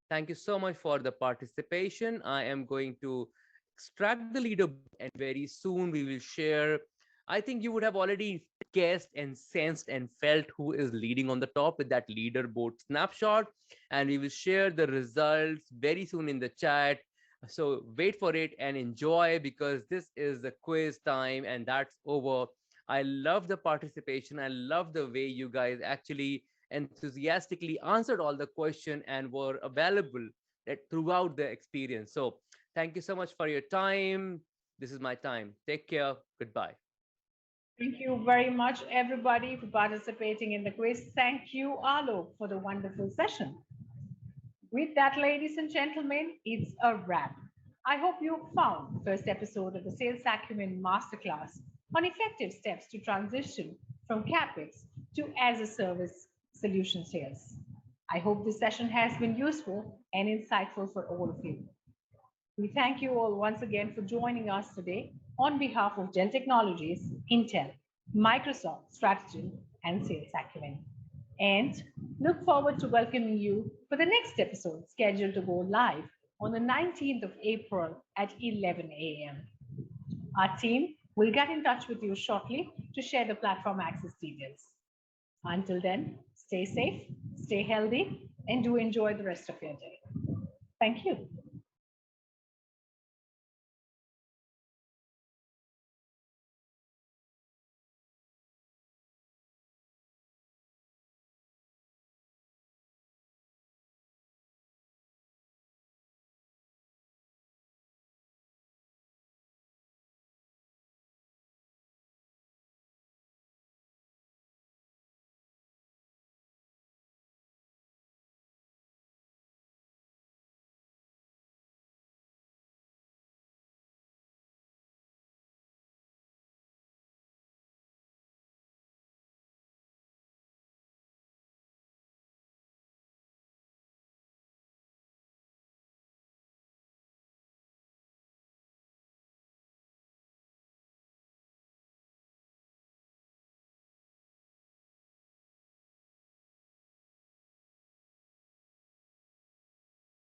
Thank you so much for the participation. I am going to extract the leaderboard and very soon we will share. I think you would have already guessed and sensed and felt who is leading on the top with that leaderboard snapshot. And we will share the results very soon in the chat. So wait for it and enjoy because this is the quiz time and that's over. I love the participation. I love the way you guys actually enthusiastically answered all the question and were available throughout the experience. So thank you so much for your time. This is my time. Take care. Goodbye. Thank you very much, everybody, for participating in the quiz. Thank you, Alok, for the wonderful session. With that, ladies and gentlemen, it's a wrap. I hope you found the first episode of the Sales Acumen Masterclass on effective steps to transition from CapEx to as a service solution sales. I hope this session has been useful and insightful for all of you. We thank you all once again for joining us today on behalf of Dell Technologies, Intel, Microsoft Strategy, and Sales Acumen. And look forward to welcoming you for the next episode scheduled to go live on the 19th of April at 11 a.m. Our team will get in touch with you shortly to share the platform access details. Until then, stay safe, stay healthy, and do enjoy the rest of your day. Thank you.